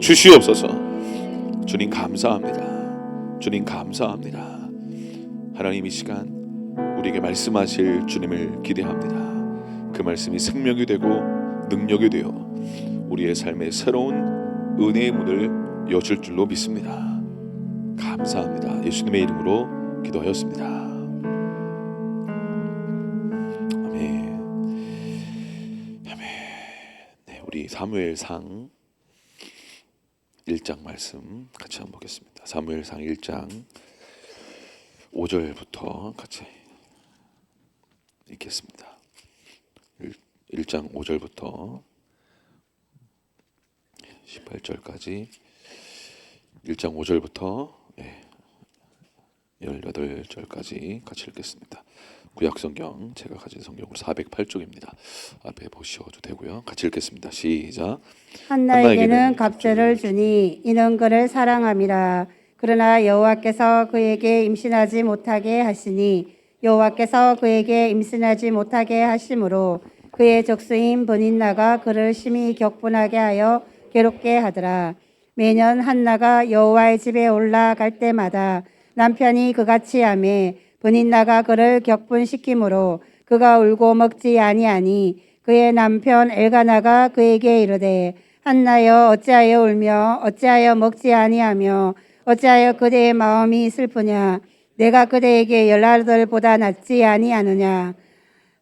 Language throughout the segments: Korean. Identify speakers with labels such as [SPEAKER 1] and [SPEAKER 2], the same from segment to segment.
[SPEAKER 1] 주시옵소서. 주님 감사합니다. 주님 감사합니다. 하나님, 이 시간 우리에게 말씀하실 주님을 기대합니다. 그 말씀이 생명이 되고 능력이 되어 우리의 삶에 새로운 은혜의 문을 여실 줄로 믿습니다. 감사합니다. 예수님의 이름으로 기도하였습니다. 아멘. 아멘. 네, 우리 사무엘상 1장 말씀 같이 한번 보겠습니다. 사무엘상 1장 5절부터 같이 읽겠습니다. 1장 5절부터 18절까지 1장 5절부터 18절까지 같이 읽겠습니다. 구약성경 제가 가진 성경으로 408쪽입니다. 앞에 보셔도 되고요. 같이 읽겠습니다. 시작.
[SPEAKER 2] 한나에게는 갑절을 주니 이는 그를 사랑함이라. 그러나 여호와께서 그에게 임신하지 못하게 하시니 여호와께서 그에게 임신하지 못하게 하심으로 그의 적수인 브닌나가 그를 심히 격분하게 하여 괴롭게 하더라. 매년 한나가 여호와의 집에 올라갈 때마다 남편이 그같이 하매 브닌나가 그를 격분시키므로 그가 울고 먹지 아니하니 그의 남편 엘가나가 그에게 이르되 한나여 어찌하여 울며 어찌하여 먹지 아니하며 어찌하여 그대의 마음이 슬프냐. 내가 그대에게 18보다 낫지 아니하느냐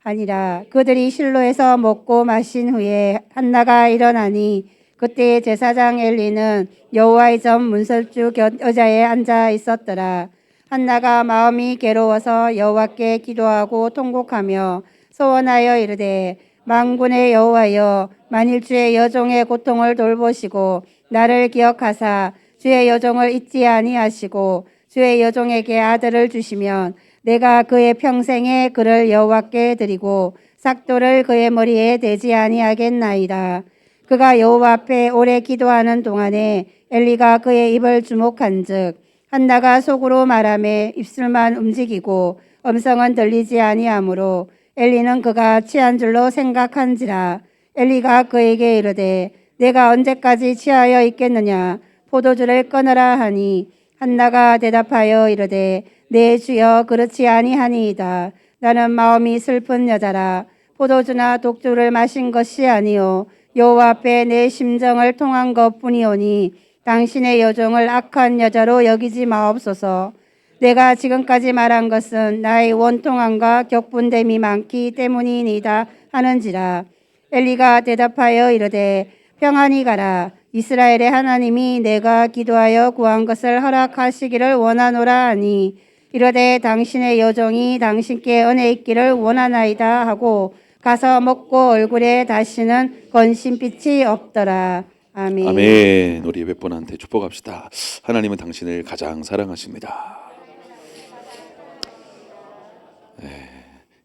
[SPEAKER 2] 하니라. 그들이 실로에서 먹고 마신 후에 한나가 일어나니 그때 제사장 엘리는 여호와의 전 문설주 의자에 앉아 있었더라. 한나가 마음이 괴로워서 여호와께 기도하고 통곡하며 소원하여 이르되 만군의 여호와여, 만일 주의 여종의 고통을 돌보시고 나를 기억하사 주의 여종을 잊지 아니하시고 주의 여종에게 아들을 주시면 내가 그의 평생에 그를 여호와께 드리고 삭도를 그의 머리에 대지 아니하겠나이다. 그가 여호와 앞에 오래 기도하는 동안에 엘리가 그의 입을 주목한즉 한나가 속으로 말하며 입술만 움직이고 음성은 들리지 아니하므로 엘리는 그가 취한 줄로 생각한지라. 엘리가 그에게 이르되 내가 언제까지 취하여 있겠느냐. 포도주를 끊으라 하니 한나가 대답하여 이르되 내 주여 그렇지 아니하니이다. 나는 마음이 슬픈 여자라. 포도주나 독주를 마신 것이 아니요 여호와 앞에 내 심정을 통한 것뿐이오니 당신의 여종을 악한 여자로 여기지 마옵소서. 내가 지금까지 말한 것은 나의 원통함과 격분됨이 많기 때문이니이다 하는지라. 엘리가 대답하여 이르되 평안히 가라. 이스라엘의 하나님이 내가 기도하여 구한 것을 허락하시기를 원하노라 하니 이르되 당신의 여종이 당신께 은혜 있기를 원하나이다 하고 가서 먹고 얼굴에 다시는 건신빛이 없더라. 아멘.
[SPEAKER 1] 아멘. 우리 몇 분한테 축복합시다. 하나님은 당신을 가장 사랑하십니다.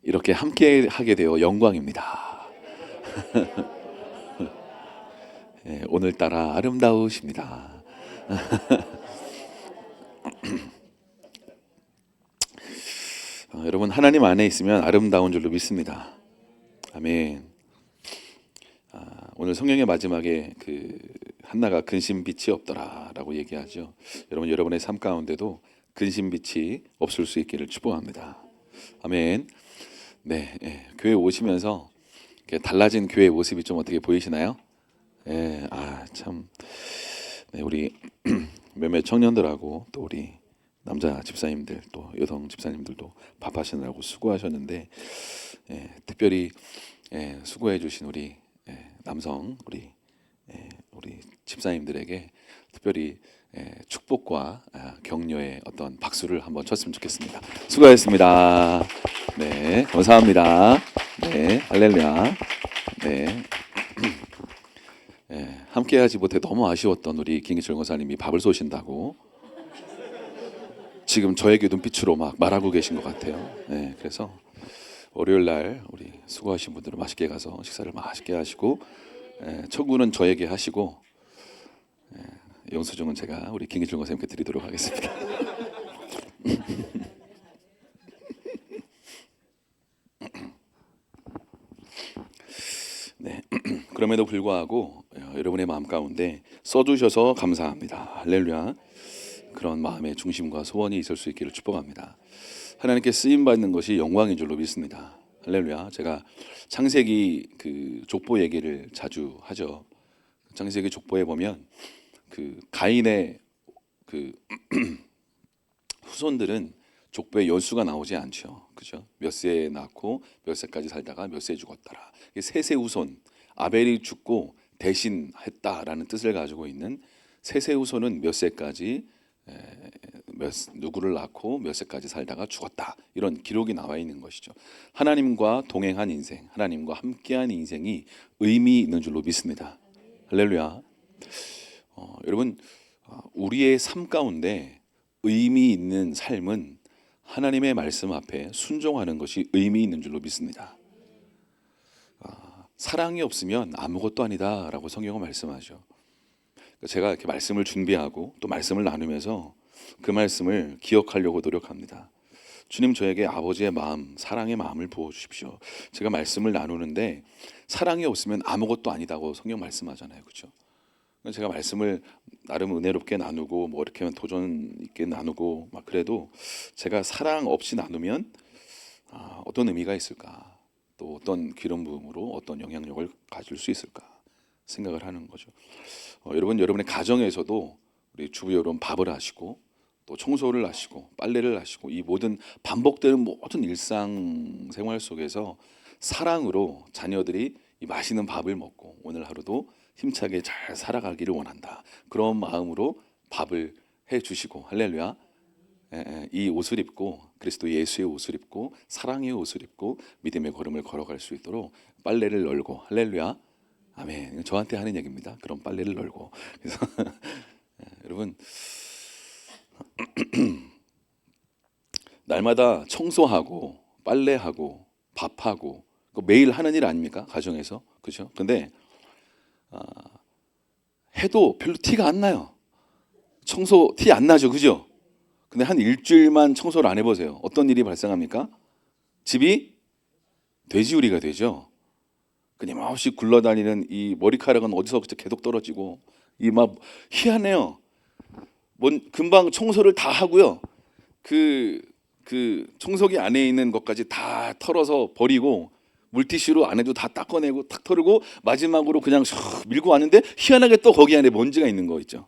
[SPEAKER 1] 이렇게 함께 하게 되어 영광입니다. 오늘따라 아름다우십니다. 여러분, 하나님 안에 있으면 아름다운 줄로 믿습니다. 아멘. 오늘 성경의 마지막에 그 한나가 근심빛이 없더라라고 얘기하죠. 여러분의 삶 가운데도 근심빛이 없을 수 있기를 축복합니다. 아멘. 네, 교회 오시면서 달라진 교회 모습이 좀 어떻게 보이시나요? 참, 네, 우리 몇몇 청년들하고 또 우리 남자 집사님들 또 여성 집사님들도 밥하시느라고 수고하셨는데 특별히 수고해 주신 우리 남성 우리 집사님들에게 특별히 축복과 격려의 어떤 박수를 한번 쳤으면 좋겠습니다. 수고하셨습니다. 네, 감사합니다. 네, 할렐루야. 네. 함께하지 못해 너무 아쉬웠던 우리 김기철 권사님이 밥을 쏘신다고 지금 저에게 눈빛으로 막 말하고 계신 것 같아요. 네, 그래서 월요일 날 우리 수고하신 분들은 맛있게 가서 식사를 맛있게 하시고 청구는 저에게 하시고 영수증은 제가 우리 김기철 권사님께 드리도록 하겠습니다. 네, 그럼에도 불구하고 여러분의 마음 가운데 써주셔서 감사합니다. 할렐루야. 그런 마음의 중심과 소원이 있을 수 있기를 축복합니다. 하나님께 쓰임 받는 것이 영광인 줄로 믿습니다. 할렐루야. 제가 창세기 그 족보 얘기를 자주 하죠. 창세기 족보에 보면 그 가인의 그 후손들은 족보에 연수가 나오지 않죠. 그죠? 몇 세에 낳고 몇 세까지 살다가 몇 세에 죽었더라. 세세 후손, 아벨이 죽고 대신했다라는 뜻을 가지고 있는 세세 후손은 몇 세까지 누구를 낳고 몇 세까지 살다가 죽었다. 이런 기록이 나와 있는 것이죠. 하나님과 동행한 인생, 하나님과 함께한 인생이 의미 있는 줄로 믿습니다. 할렐루야. 여러분, 우리의 삶 가운데 의미 있는 삶은 하나님의 말씀 앞에 순종하는 것이 의미 있는 줄로 믿습니다. 사랑이 없으면 아무것도 아니다라고 성경은 말씀하죠. 제가 이렇게 말씀을 준비하고 또 말씀을 나누면서 그 말씀을 기억하려고 노력합니다. 주님, 저에게 아버지의 마음, 사랑의 마음을 부어주십시오. 제가 말씀을 나누는데 사랑이 없으면 아무것도 아니다고 성경 말씀하잖아요. 그렇죠? 제가 말씀을 나름 은혜롭게 나누고 뭐 이렇게 도전 있게 나누고 막 그래도 제가 사랑 없이 나누면 어떤 의미가 있을까? 또 어떤 기름 부음으로 어떤 영향력을 가질 수 있을까 생각을 하는 거죠. 여러분의 가정에서도 우리 주부 여러분 밥을 하시고 또 청소를 하시고 빨래를 하시고 이 모든 반복되는 모든 일상생활 속에서 사랑으로 자녀들이 이 맛있는 밥을 먹고 오늘 하루도 힘차게 잘 살아가기를 원한다. 그런 마음으로 밥을 해주시고 할렐루야. 이 옷을 입고 그리스도 예수의 옷을 입고 사랑의 옷을 입고 믿음의 걸음을 걸어갈 수 있도록 빨래를 널고 할렐루야. 아멘. 저한테 하는 얘기입니다. 그런 빨래를 널고. 그래서 여러분 날마다 청소하고 빨래하고 밥하고 매일 하는 일 아닙니까? 가정에서. 그렇죠? 근데 해도 별로 티가 안 나요. 청소 티 안 나죠. 그죠? 근데 한 일주일만 청소를 안 해보세요. 어떤 일이 발생합니까? 집이 돼지우리가 되죠. 끊임없이 굴러다니는 이 머리카락은 어디서 계속 떨어지고 이 막 희한해요. 금방 청소를 다 하고요. 그 청소기 안에 있는 것까지 다 털어서 버리고 물티슈로 안에도 다 닦아내고 탁 털고 마지막으로 그냥 샥 밀고 왔는데 희한하게 또 거기 안에 먼지가 있는 거 있죠.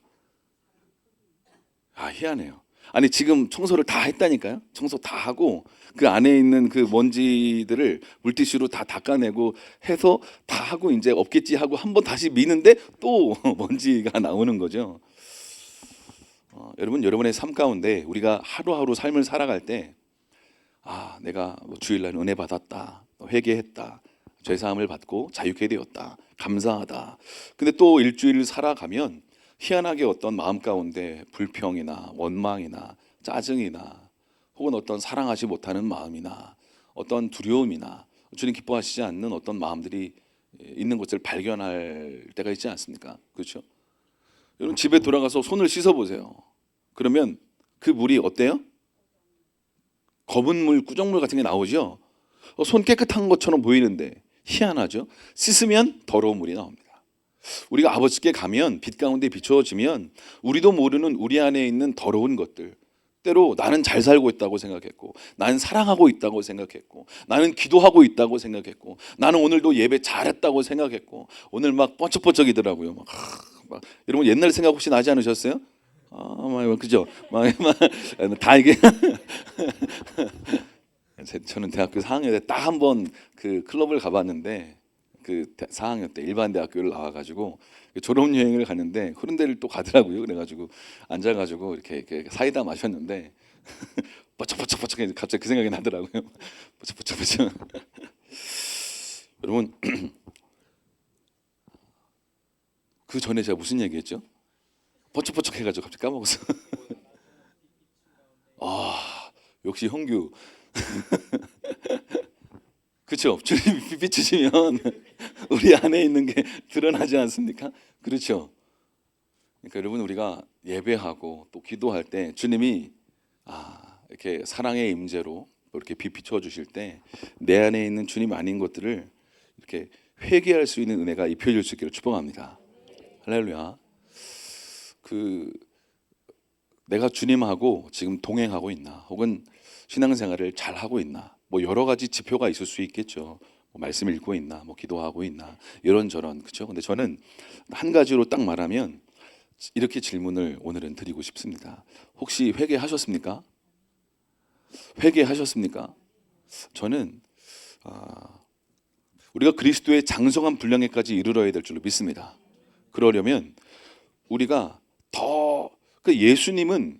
[SPEAKER 1] 희한해요. 아니 지금 청소를 다 했다니까요. 청소 다 하고 그 안에 있는 그 먼지들을 물티슈로 다 닦아내고 해서 다 하고 이제 없겠지 하고 한번 다시 미는데 또 먼지가 나오는 거죠. 여러분의 삶 가운데 우리가 하루하루 삶을 살아갈 때 내가 주일날 은혜 받았다, 회개했다, 죄사함을 받고 자유케 되었다, 감사하다. 근데 또 일주일 살아가면 희한하게 어떤 마음 가운데 불평이나 원망이나 짜증이나 혹은 어떤 사랑하지 못하는 마음이나 어떤 두려움이나 주님 기뻐하시지 않는 어떤 마음들이 있는 것을 발견할 때가 있지 않습니까? 그렇죠? 여러분 집에 돌아가서 손을 씻어 보세요. 그러면 그 물이 어때요? 검은 물, 꾸정물 같은 게 나오죠. 손 깨끗한 것처럼 보이는데 희한하죠. 씻으면 더러운 물이 나옵니다. 우리가 아버지께 가면 빛 가운데 비추어지면 우리도 모르는 우리 안에 있는 더러운 것들, 때로 나는 잘 살고 있다고 생각했고 나는 사랑하고 있다고 생각했고 나는 기도하고 있다고 생각했고 나는 오늘도 예배 잘했다고 생각했고 오늘 막 뻔쩍뻔쩍이더라고요. 막 여러분 옛날 생각 혹시 나지 않으셨어요? 그죠? 다 이게 저는 대학교 4학년 때 딱 한 번 그 클럽을 가봤는데 그 4학년 때 일반 대학교를 나와가지고 졸업 여행을 갔는데 그런 데를 또 가더라고요. 그래가지고 앉아가지고 이렇게 사이다 마셨는데 뽀짝뽀짝뽀짝 갑자기 그 생각이 나더라고요. 뽀짝뽀짝뽀짝. 여러분 그 전에 제가 무슨 얘기했죠? 뽀짝뽀짝 해가지고 갑자기 까먹었어. 역시 형규. 그렇죠. 주님이 비추시면 우리 안에 있는 게 드러나지 않습니까? 그렇죠. 그러니까 여러분 우리가 예배하고 또 기도할 때 주님이 이렇게 사랑의 임재로 이렇게 비춰 주실 때 내 안에 있는 주님 아닌 것들을 이렇게 회개할 수 있는 은혜가 입혀질 수 있기를 축복합니다. 할렐루야. 그 내가 주님하고 지금 동행하고 있나, 혹은 신앙생활을 잘 하고 있나, 뭐 여러 가지 지표가 있을 수 있겠죠. 뭐 말씀 읽고 있나, 뭐 기도하고 있나, 이런저런, 그렇죠. 근데 저는 한 가지로 딱 말하면 이렇게 질문을 오늘은 드리고 싶습니다. 혹시 회개하셨습니까? 회개하셨습니까? 저는 우리가 그리스도의 장성한 분량에까지 이르러야 될 줄로 믿습니다. 그러려면 우리가 더, 그 예수님은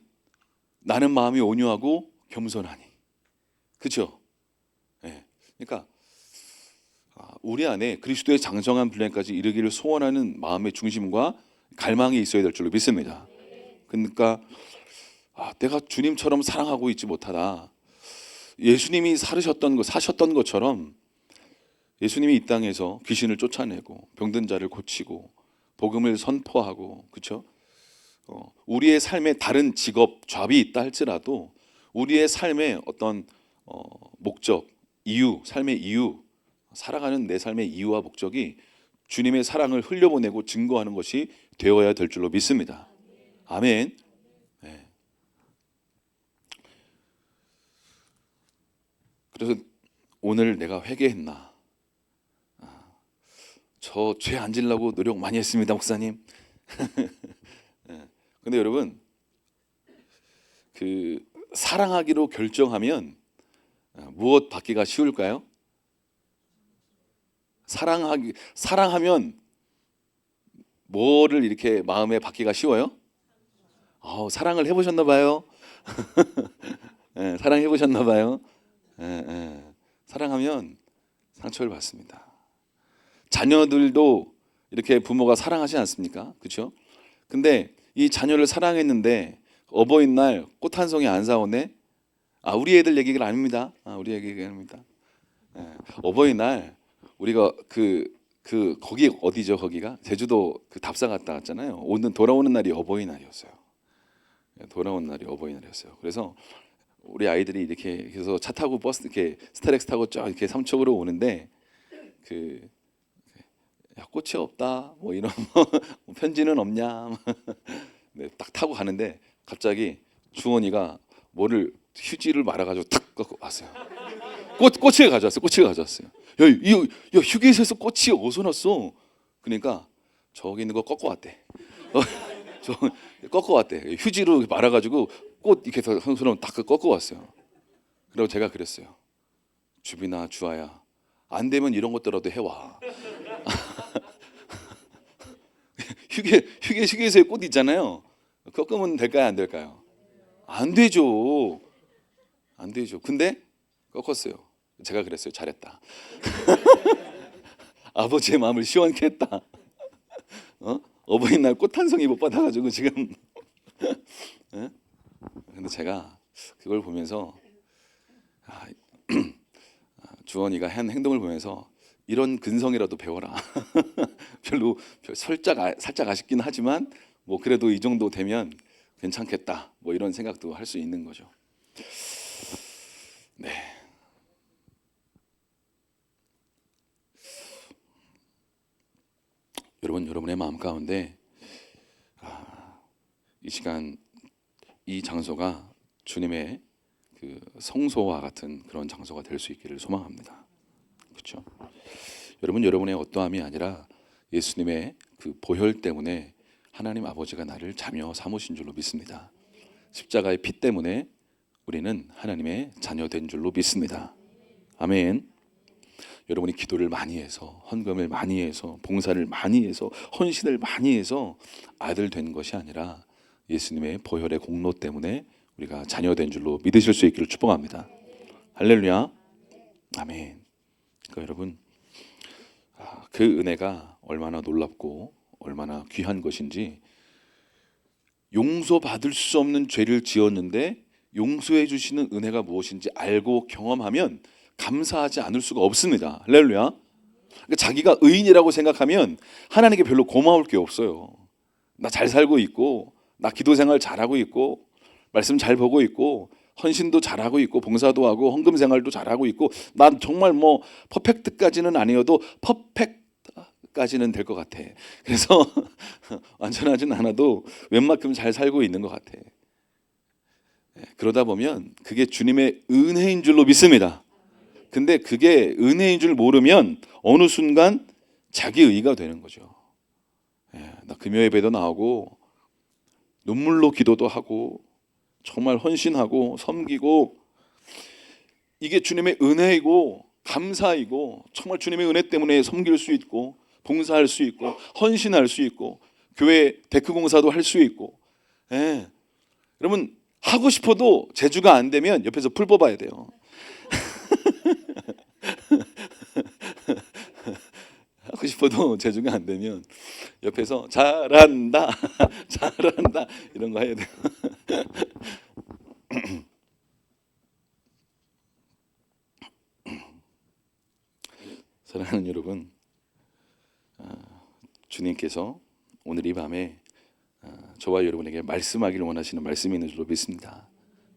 [SPEAKER 1] 나는 마음이 온유하고 겸손하니, 그렇죠? 네. 그러니까 우리 안에 그리스도의 장성한 분량까지 이르기를 소원하는 마음의 중심과 갈망이 있어야 될 줄로 믿습니다. 그러니까 내가 주님처럼 사랑하고 있지 못하다. 예수님이 사셨던 것처럼 예수님이 이 땅에서 귀신을 쫓아내고 병든 자를 고치고 복음을 선포하고, 그렇죠? 우리의 삶에 다른 직업, 잡이 있다 할지라도 우리의 삶의 어떤 목적, 이유, 삶의 이유, 살아가는 내 삶의 이유와 목적이 주님의 사랑을 흘려보내고 증거하는 것이 되어야 될 줄로 믿습니다. 아멘. 네. 그래서 오늘 내가 회개했나? 저 죄 안 지려고 노력 많이 했습니다, 목사님. 네. 근데 여러분, 그 사랑하기로 결정하면 무엇 받기가 쉬울까요? 사랑하면 뭐를 이렇게 마음에 받기가 쉬워요? 사랑을 해보셨나 봐요. 네, 사랑해 보셨나 봐요. 사랑하면 상처를 받습니다. 자녀들도 이렇게 부모가 사랑하지 않습니까? 그렇죠? 근데 이 자녀를 사랑했는데 어버이날 꽃 한 송이 안 사오네. 우리 애들 얘기가 아닙니다. 우리 얘기가 아닙니다. 어버이날 우리가 거기 어디죠? 거기가 제주도 그 답사 갔다 왔잖아요. 돌아오는 날이 어버이날이었어요. 돌아오는 날이 어버이날이었어요. 그래서 우리 아이들이 이렇게 해서 차 타고 버스 이렇게 스타렉스 타고 쫙 이렇게 삼척으로 오는데 야, 꽃이 없다 뭐 이런 편지는 없냐. 네, 딱 타고 가는데 갑자기 주원이가 휴지를 말아가지고 탁 꺾고 왔어요. 꼬치를 가져왔어요. 야, 휴게소에서 꼬치 어디서 났어? 그러니까 저기 있는 거 꺾어 왔대. 꺾어 왔대. 휴지로 말아가지고 꽃 이렇게 해서 한 손으로 딱 꺾어 왔어요. 그리고 제가 그랬어요. 주빈아, 주아야, 안 되면 이런 것들라도 해와. 휴게소에 꽃 있잖아요. 꺾으면 될까요, 안 될까요? 안 되죠. 안 되죠. 근데 꺾었어요. 제가 그랬어요. 잘했다. 아버지의 마음을 시원케 했다. 어버이날 꽃 한 송이 못 받아가지고 지금. 근데 제가 그걸 보면서 주원이가 한 행동을 보면서 이런 근성이라도 배워라. 살짝 아쉽긴 하지만 뭐 그래도 이 정도 되면 괜찮겠다. 뭐 이런 생각도 할 수 있는 거죠. 네. 여러분의 마음 가운데 이 시간 이 장소가 주님의 그 성소와 같은 그런 장소가 될 수 있기를 소망합니다. 그렇죠? 여러분의 어떠함이 아니라 예수님의 그 보혈 때문에 하나님 아버지가 나를 자녀 삼으신 줄로 믿습니다. 십자가의 피 때문에 우리는 하나님의 자녀 된 줄로 믿습니다. 아멘. 여러분이 기도를 많이 해서, 헌금을 많이 해서, 봉사를 많이 해서, 헌신을 많이 해서 아들 된 것이 아니라 예수님의 보혈의 공로 때문에 우리가 자녀 된 줄로 믿으실 수 있기를 축복합니다. 할렐루야. 아멘. 그러니까 여러분, 그 은혜가 얼마나 놀랍고 얼마나 귀한 것인지, 용서받을 수 없는 죄를 지었는데 용서해 주시는 은혜가 무엇인지 알고 경험하면 감사하지 않을 수가 없습니다. 할렐루야. 그러니까 자기가 의인이라고 생각하면 하나님께 별로 고마울 게 없어요. 나 잘 살고 있고, 나 기도 생활 잘하고 있고, 말씀 잘 보고 있고, 헌신도 잘하고 있고, 봉사도 하고, 헌금 생활도 잘하고 있고, 난 정말 뭐 퍼펙트까지는 아니어도 까지는 될 것 같아. 그래서 완전하진 않아도 웬만큼 잘 살고 있는 것 같아. 그러다 보면 그게 주님의 은혜인 줄로 믿습니다. 근데 그게 은혜인 줄 모르면 어느 순간 자기 의가 되는 거죠. 나 금요 예배도 나오고 눈물로 기도도 하고 정말 헌신하고 섬기고 이게 주님의 은혜이고 감사이고 정말 주님의 은혜 때문에 섬길 수 있고 봉사할 수 있고 헌신할 수 있고 교회 데크 공사도 할 수 있고 여러분 하고 싶어도 제주가 안 되면 옆에서 풀 뽑아야 돼요. 하고 싶어도 제주가 안 되면 옆에서 잘한다 잘한다 이런 거 해야 돼요. 사랑하는 여러분, 주님께서 오늘 이 밤에 저와 여러분에게 말씀하기를 원하시는 말씀이 있는 줄로 믿습니다.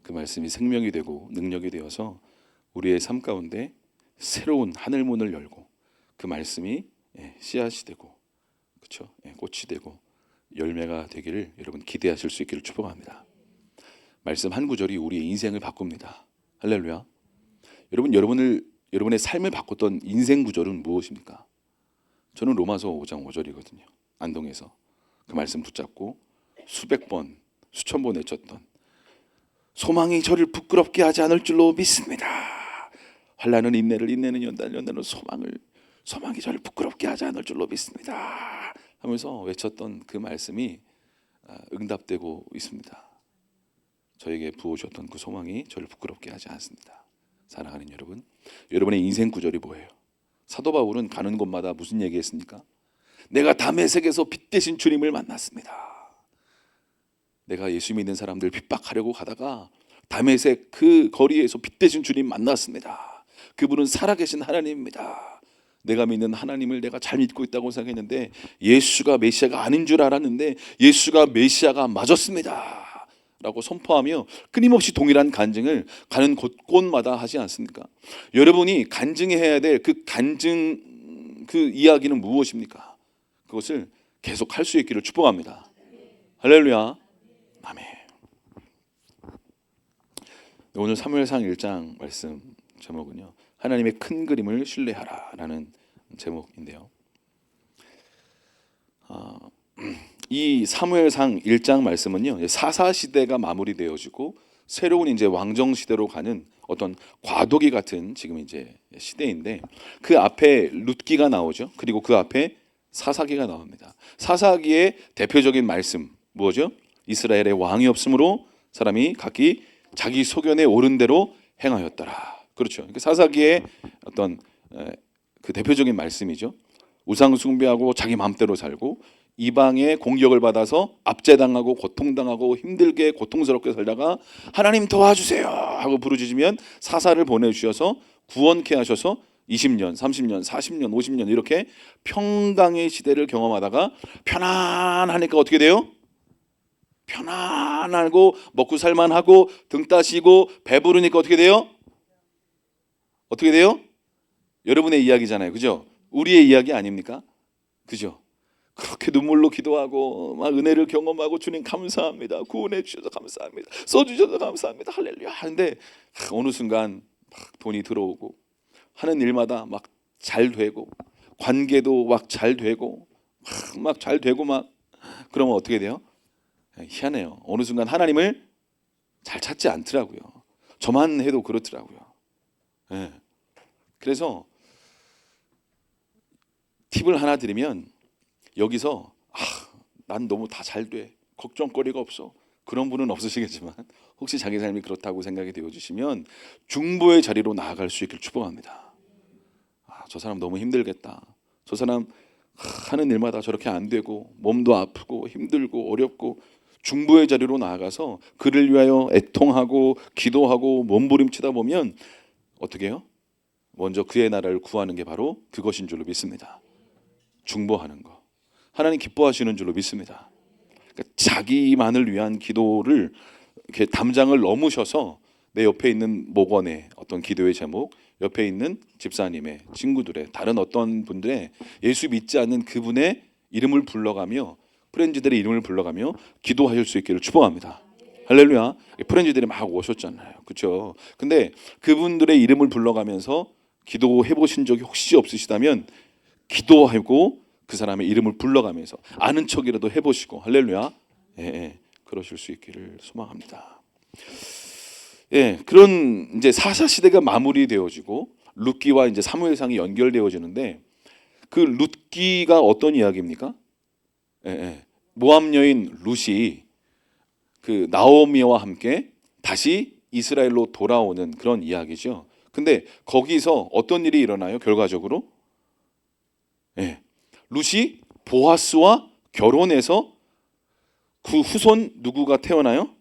[SPEAKER 1] 그 말씀이 생명이 되고 능력이 되어서 우리의 삶 가운데 새로운 하늘 문을 열고 그 말씀이 씨앗이 되고 그렇죠? 꽃이 되고 열매가 되기를 여러분 기대하실 수 있기를 축복합니다. 말씀 한 구절이 우리의 인생을 바꿉니다. 할렐루야. 여러분의 삶을 바꿨던 인생 구절은 무엇입니까? 저는 로마서 5장 5절이거든요. 안동에서 그 말씀 붙잡고 수백 번, 수천 번 외쳤던 소망이 저를 부끄럽게 하지 않을 줄로 믿습니다. 환난은 인내를, 인내는 연단을, 연단은 소망이 저를 부끄럽게 하지 않을 줄로 믿습니다. 하면서 외쳤던 그 말씀이 응답되고 있습니다. 저에게 부어주셨던 그 소망이 저를 부끄럽게 하지 않습니다. 사랑하는 여러분, 여러분의 인생 구절이 뭐예요? 사도 바울은 가는 곳마다 무슨 얘기했습니까? 내가 다메섹에서 빛 대신 주님을 만났습니다. 내가 예수 믿는 사람들 핍박하려고 가다가 다메섹 그 거리에서 빛 대신 주님 만났습니다. 그분은 살아계신 하나님입니다. 내가 믿는 하나님을 내가 잘 믿고 있다고 생각했는데 예수가 메시아가 아닌 줄 알았는데 예수가 메시아가 맞았습니다 라고 선포하며 끊임없이 동일한 간증을 가는 곳곳마다 하지 않습니까? 여러분이 간증해야 될 그 간증 그 이야기는 무엇입니까? 그것을 계속 할 수 있기를 축복합니다. 할렐루야. 아멘. 오늘 사무엘상 1장 말씀 제목은요, 하나님의 큰 그림을 신뢰하라 라는 제목인데요, 이 사무엘상 1장 말씀은요, 사사시대가 마무리되어지고 새로운 이제 왕정시대로 가는 어떤 과도기 같은 지금 이제 시대인데, 그 앞에 룻기가 나오죠. 그리고 그 앞에 사사기가 나옵니다. 사사기의 대표적인 말씀 뭐죠? 이스라엘의 왕이 없으므로 사람이 각기 자기 소견에 옳은 대로 행하였더라. 그렇죠. 사사기의 어떤 그 대표적인 말씀이죠. 우상 숭배하고 자기 마음대로 살고 이방의 공격을 받아서 압제당하고 고통당하고 힘들게 고통스럽게 살다가 하나님 도와주세요 하고 부르짖으면 사사를 보내주셔서 구원케 하셔서 20년, 30년, 40년, 50년 이렇게 평강의 시대를 경험하다가 편안하니까 어떻게 돼요? 편안하고 먹고 살만하고 등 따시고 배부르니까 어떻게 돼요? 어떻게 돼요? 여러분의 이야기잖아요. 그죠? 우리의 이야기 아닙니까? 그죠? 그렇게 눈물로 기도하고 막 은혜를 경험하고 주님 감사합니다. 구원해 주셔서 감사합니다. 써주셔서 감사합니다. 할렐루야 하는데 어느 순간 막 돈이 들어오고 하는 일마다 막 잘 되고 관계도 막 잘 되고 막 잘 되고 막 그러면 어떻게 돼요? 희한해요. 어느 순간 하나님을 잘 찾지 않더라고요. 저만 해도 그렇더라고요. 그래서 팁을 하나 드리면, 여기서 난 너무 다 잘 돼, 걱정거리가 없어, 그런 분은 없으시겠지만 혹시 자기 삶이 그렇다고 생각이 되어주시면 중보의 자리로 나아갈 수 있길 축복합니다. 저 사람 너무 힘들겠다, 저 사람 하는 일마다 저렇게 안 되고 몸도 아프고 힘들고 어렵고, 중보의 자리로 나아가서 그를 위하여 애통하고 기도하고 몸부림치다 보면 어떻게 해요? 먼저 그의 나라를 구하는 게 바로 그것인 줄로 믿습니다. 중보하는 거 하나님 기뻐하시는 줄로 믿습니다. 그러니까 자기만을 위한 기도를 이렇게 담장을 넘으셔서 내 옆에 있는 목원의 어떤 기도의 제목, 옆에 있는 집사님의 친구들의 다른 어떤 분들의 예수 믿지 않는 그분의 이름을 불러가며 프렌즈들의 이름을 불러가며 기도하실 수 있기를 축복합니다. 할렐루야. 프렌즈들이 막 오셨잖아요. 그렇죠? 근데 그분들의 이름을 불러가면서 기도해 보신 적이 혹시 없으시다면 기도하고 그 사람의 이름을 불러가면서 아는 척이라도 해보시고 할렐루야. 예, 그러실 수 있기를 소망합니다. 예, 그런 이제 사사 시대가 마무리되어지고 룻기와 이제 사무엘상이 연결되어지는데 그 룻기가 어떤 이야기입니까? 모압 여인 룻이 그 나오미와 함께 다시 이스라엘로 돌아오는 그런 이야기죠. 근데 거기서 어떤 일이 일어나요? 결과적으로 룻이 보아스와 결혼해서 그 후손 누구가 태어나요?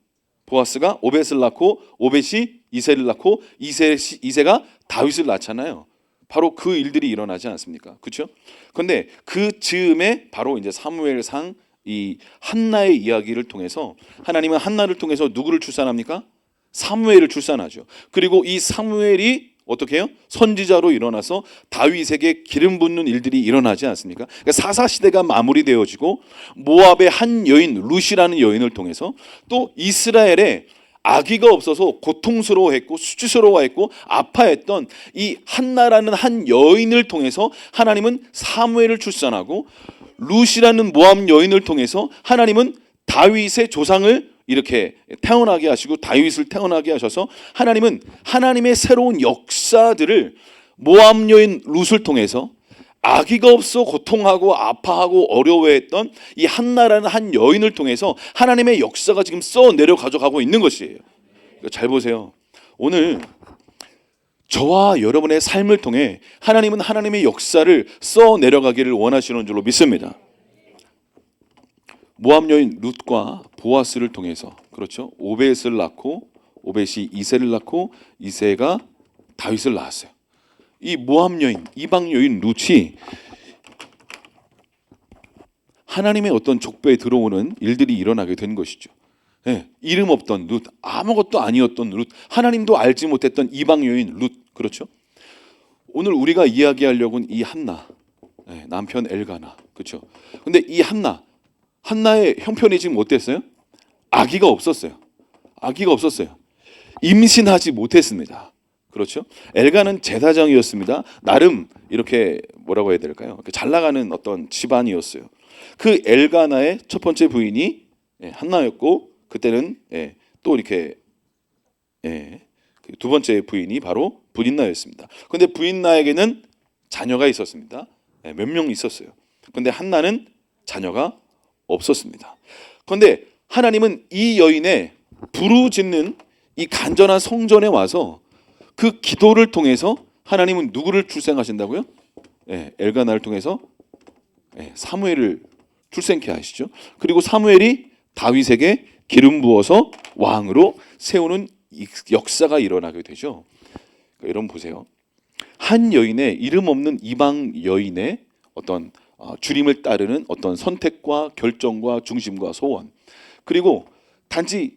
[SPEAKER 1] 보아스가 오벳을 낳고 오벳이 이새를 낳고 이새가 다윗을 낳잖아요. 바로 그 일들이 일어나지 않습니까? 그렇죠? 그런데 그 즈음에 바로 이제 사무엘상 이 한나의 이야기를 통해서 하나님은 한나를 통해서 누구를 출산합니까? 사무엘을 출산하죠. 그리고 이 사무엘이 어떻게 해요? 선지자로 일어나서 다윗에게 기름 붓는 일들이 일어나지 않습니까? 그러니까 사사 시대가 마무리되어지고 모압의 한 여인 룻이라는 여인을 통해서 또 이스라엘에 아기가 없어서 고통스러워했고 수치스러워했고 아파했던 이 한나라는 한 여인을 통해서 하나님은 사무엘을 출산하고 룻이라는 모압 여인을 통해서 하나님은 다윗의 조상을 이렇게 태어나게 하시고 다윗을 태어나게 하셔서 하나님은 하나님의 새로운 역사들을 모압 여인 룻을 통해서 아기가 없어 고통하고 아파하고 어려워했던 이 한나라는 한 여인을 통해서 하나님의 역사가 지금 써내려 가져가고 있는 것이에요. 잘 보세요. 오늘 저와 여러분의 삶을 통해 하나님은 하나님의 역사를 써내려가기를 원하시는 줄로 믿습니다. 모압 여인 룻과 보아스를 통해서 그렇죠. 오벳을 낳고 오벳이 이새를 낳고 이새가 다윗을 낳았어요. 이 모압 여인 이방 여인 룻이 하나님의 어떤 족보에 들어오는 일들이 일어나게 된 것이죠. 이름 없던 룻, 아무것도 아니었던 룻, 하나님도 알지 못했던 이방 여인 룻, 그렇죠? 오늘 우리가 이야기하려고 이 한나, 남편 엘가나, 그렇죠? 근데 이 한나의 형편이 지금 어땠어요? 아기가 없었어요. 아기가 없었어요. 임신하지 못했습니다. 그렇죠? 엘가는 제사장이었습니다. 나름 이렇게 뭐라고 해야 될까요? 잘 나가는 어떤 집안이었어요. 그 엘가나의 첫 번째 부인이 한나였고 그때는 또 이렇게 두 번째 부인이 바로 브린나였습니다. 그런데 브린나에게는 자녀가 있었습니다. 몇 명 있었어요. 그런데 한나는 자녀가 없었습니다. 그런데 하나님은 이 여인의 부르짖는 이 간절한 성전에 와서 그 기도를 통해서 하나님은 누구를 출생하신다고요? 엘가나를 통해서 사무엘을 출생케 하시죠. 그리고 사무엘이 다윗에게 기름 부어서 왕으로 세우는 역사가 일어나게 되죠. 그러니까 여러분 보세요. 한 여인의 이름 없는 이방 여인의 어떤 주님을 따르는 어떤 선택과 결정과 중심과 소원, 그리고 단지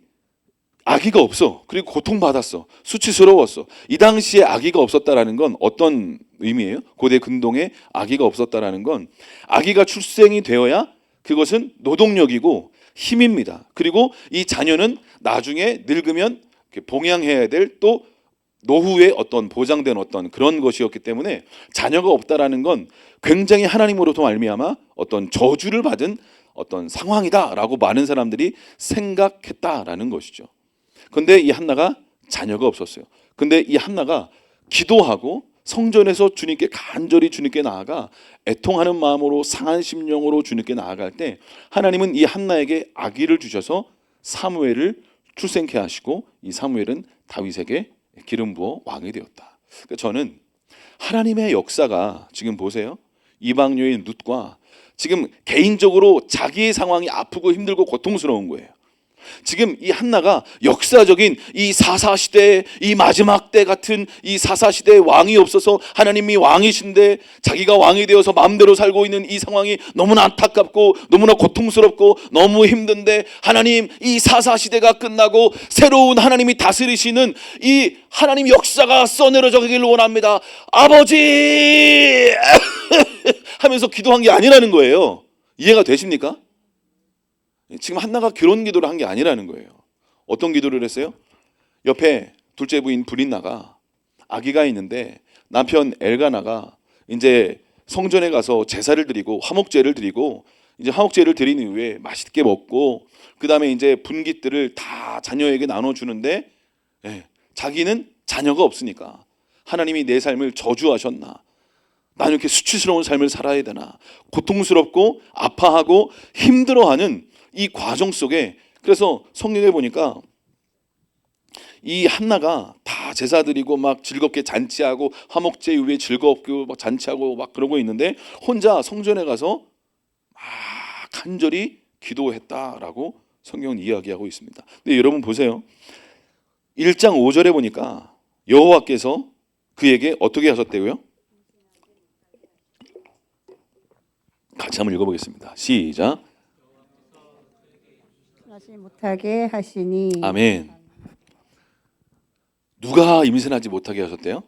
[SPEAKER 1] 아기가 없어, 그리고 고통받았어, 수치스러웠어. 이 당시에 아기가 없었다라는 건 어떤 의미예요? 고대 근동에 아기가 없었다라는 건 아기가 출생이 되어야 그것은 노동력이고 힘입니다. 그리고 이 자녀는 나중에 늙으면 봉양해야 될 또 노후의 어떤 보장된 어떤 그런 것이었기 때문에 자녀가 없다라는 건 굉장히 하나님으로부터 말미암아 어떤 저주를 받은 어떤 상황이다라고 많은 사람들이 생각했다라는 것이죠. 그런데 이 한나가 자녀가 없었어요. 근데 이 한나가 기도하고 성전에서 주님께 간절히 주님께 나아가 애통하는 마음으로 상한 심령으로 주님께 나아갈 때 하나님은 이 한나에게 아기를 주셔서 사무엘을 출생케 하시고 이 사무엘은 다윗에게 기름 부어 왕이 되었다. 그러니까 저는 하나님의 역사가 지금 보세요. 이방 여인 룻과 지금 개인적으로 자기의 상황이 아프고 힘들고 고통스러운 거예요. 지금 이 한나가 역사적인 이 사사시대, 이 마지막 때 같은 이 사사시대에 왕이 없어서 하나님이 왕이신데 자기가 왕이 되어서 마음대로 살고 있는 이 상황이 너무나 안타깝고 너무나 고통스럽고 너무 힘든데, 하나님 이 사사시대가 끝나고 새로운 하나님이 다스리시는 이 하나님 역사가 써내려져 가기를 원합니다. 아버지 하면서 기도한 게 아니라는 거예요. 이해가 되십니까? 지금 한나가 결혼 기도를 한 게 아니라는 거예요. 어떤 기도를 했어요? 옆에 둘째 부인 브린나가 아기가 있는데 남편 엘가나가 이제 성전에 가서 제사를 드리고 화목제를 드리고, 이제 화목제를 드린 이후에 맛있게 먹고 그 다음에 이제 분깃들을 다 자녀에게 나눠주는데, 자기는 자녀가 없으니까 하나님이 내 삶을 저주하셨나, 나는 이렇게 수치스러운 삶을 살아야 되나, 고통스럽고 아파하고 힘들어하는 이 과정 속에, 그래서 성경에 보니까 이 한나가 다 제사 드리고 막 즐겁게 잔치하고 화목제 이후에 즐겁게 막 잔치하고 막 그러고 있는데 혼자 성전에 가서 막 간절히 기도했다라고 성경은 이야기하고 있습니다. 근데 여러분 보세요. 1장 5절에 보니까 여호와께서 그에게 어떻게 하셨대요? 같이 한번 읽어보겠습니다. 시작.
[SPEAKER 2] 하지 못하게 하시니.
[SPEAKER 1] 아멘. 누가 임신하지 못하게 하셨대요?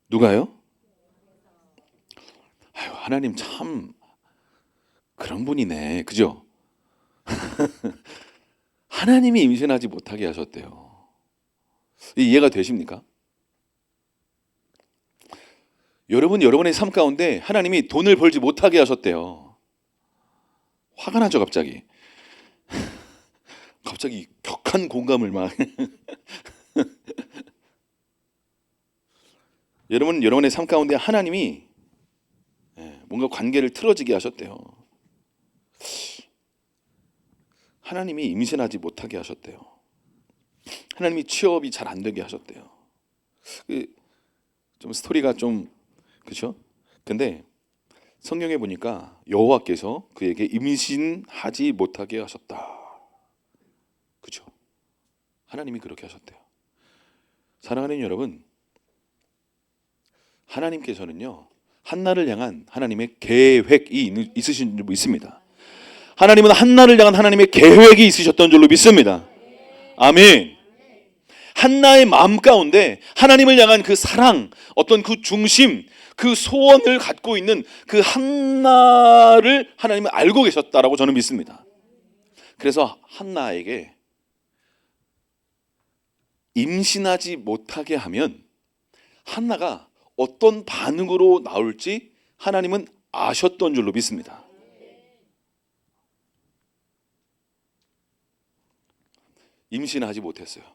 [SPEAKER 1] 누가요? 아유, 하나님 참 그런 분이네, 그죠? 하나님이 임신하지 못하게 하셨대요. 이해가 되십니까? 여러분, 여러분의 삶 가운데 하나님이 돈을 벌지 못하게 하셨대요. 화가 나죠, 갑자기. 갑자기 격한 공감을 막. 여러분, 여러분의 삶 가운데 하나님이 뭔가 관계를 틀어지게 하셨대요. 하나님이 임신하지 못하게 하셨대요. 하나님이 취업이 잘 안 되게 하셨대요. 좀 스토리가 좀 그렇죠? 근데 성경에 보니까 여호와께서 그에게 임신하지 못하게 하셨다. 그렇죠? 하나님이 그렇게 하셨대요. 사랑하는 여러분, 하나님께서는요 한나를 향한 하나님의 계획이 있으신 줄 믿습니다. 하나님은 한나를 향한 하나님의 계획이 있으셨던 줄로 믿습니다. 아멘. 한나의 마음 가운데 하나님을 향한 그 사랑, 어떤 그 중심, 그 소원을 갖고 있는 그 한나를 하나님은 알고 계셨다라고 저는 믿습니다. 그래서 한나에게 임신하지 못하게 하면 한나가 어떤 반응으로 나올지 하나님은 아셨던 줄로 믿습니다. 임신하지 못했어요.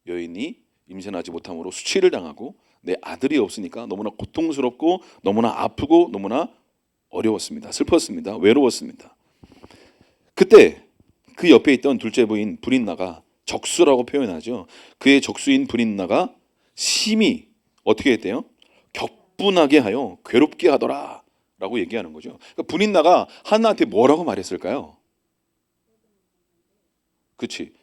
[SPEAKER 1] 여인이 임신하지 못함으로 수치를 당하고 내 아들이 없으니까 너무나 고통스럽고 너무나 아프고 너무나 어려웠습니다. 슬펐습니다. 외로웠습니다. 그때 그 옆에 있던 둘째 부인 브린나가, 적수라고 표현하죠. 그의 적수인 브린나가 심히 어떻게 했대요? 격분하게 하여 괴롭게 하더라 라고 얘기하는 거죠. 그러니까 브린나가 한나한테 뭐라고 말했을까요? 그렇지.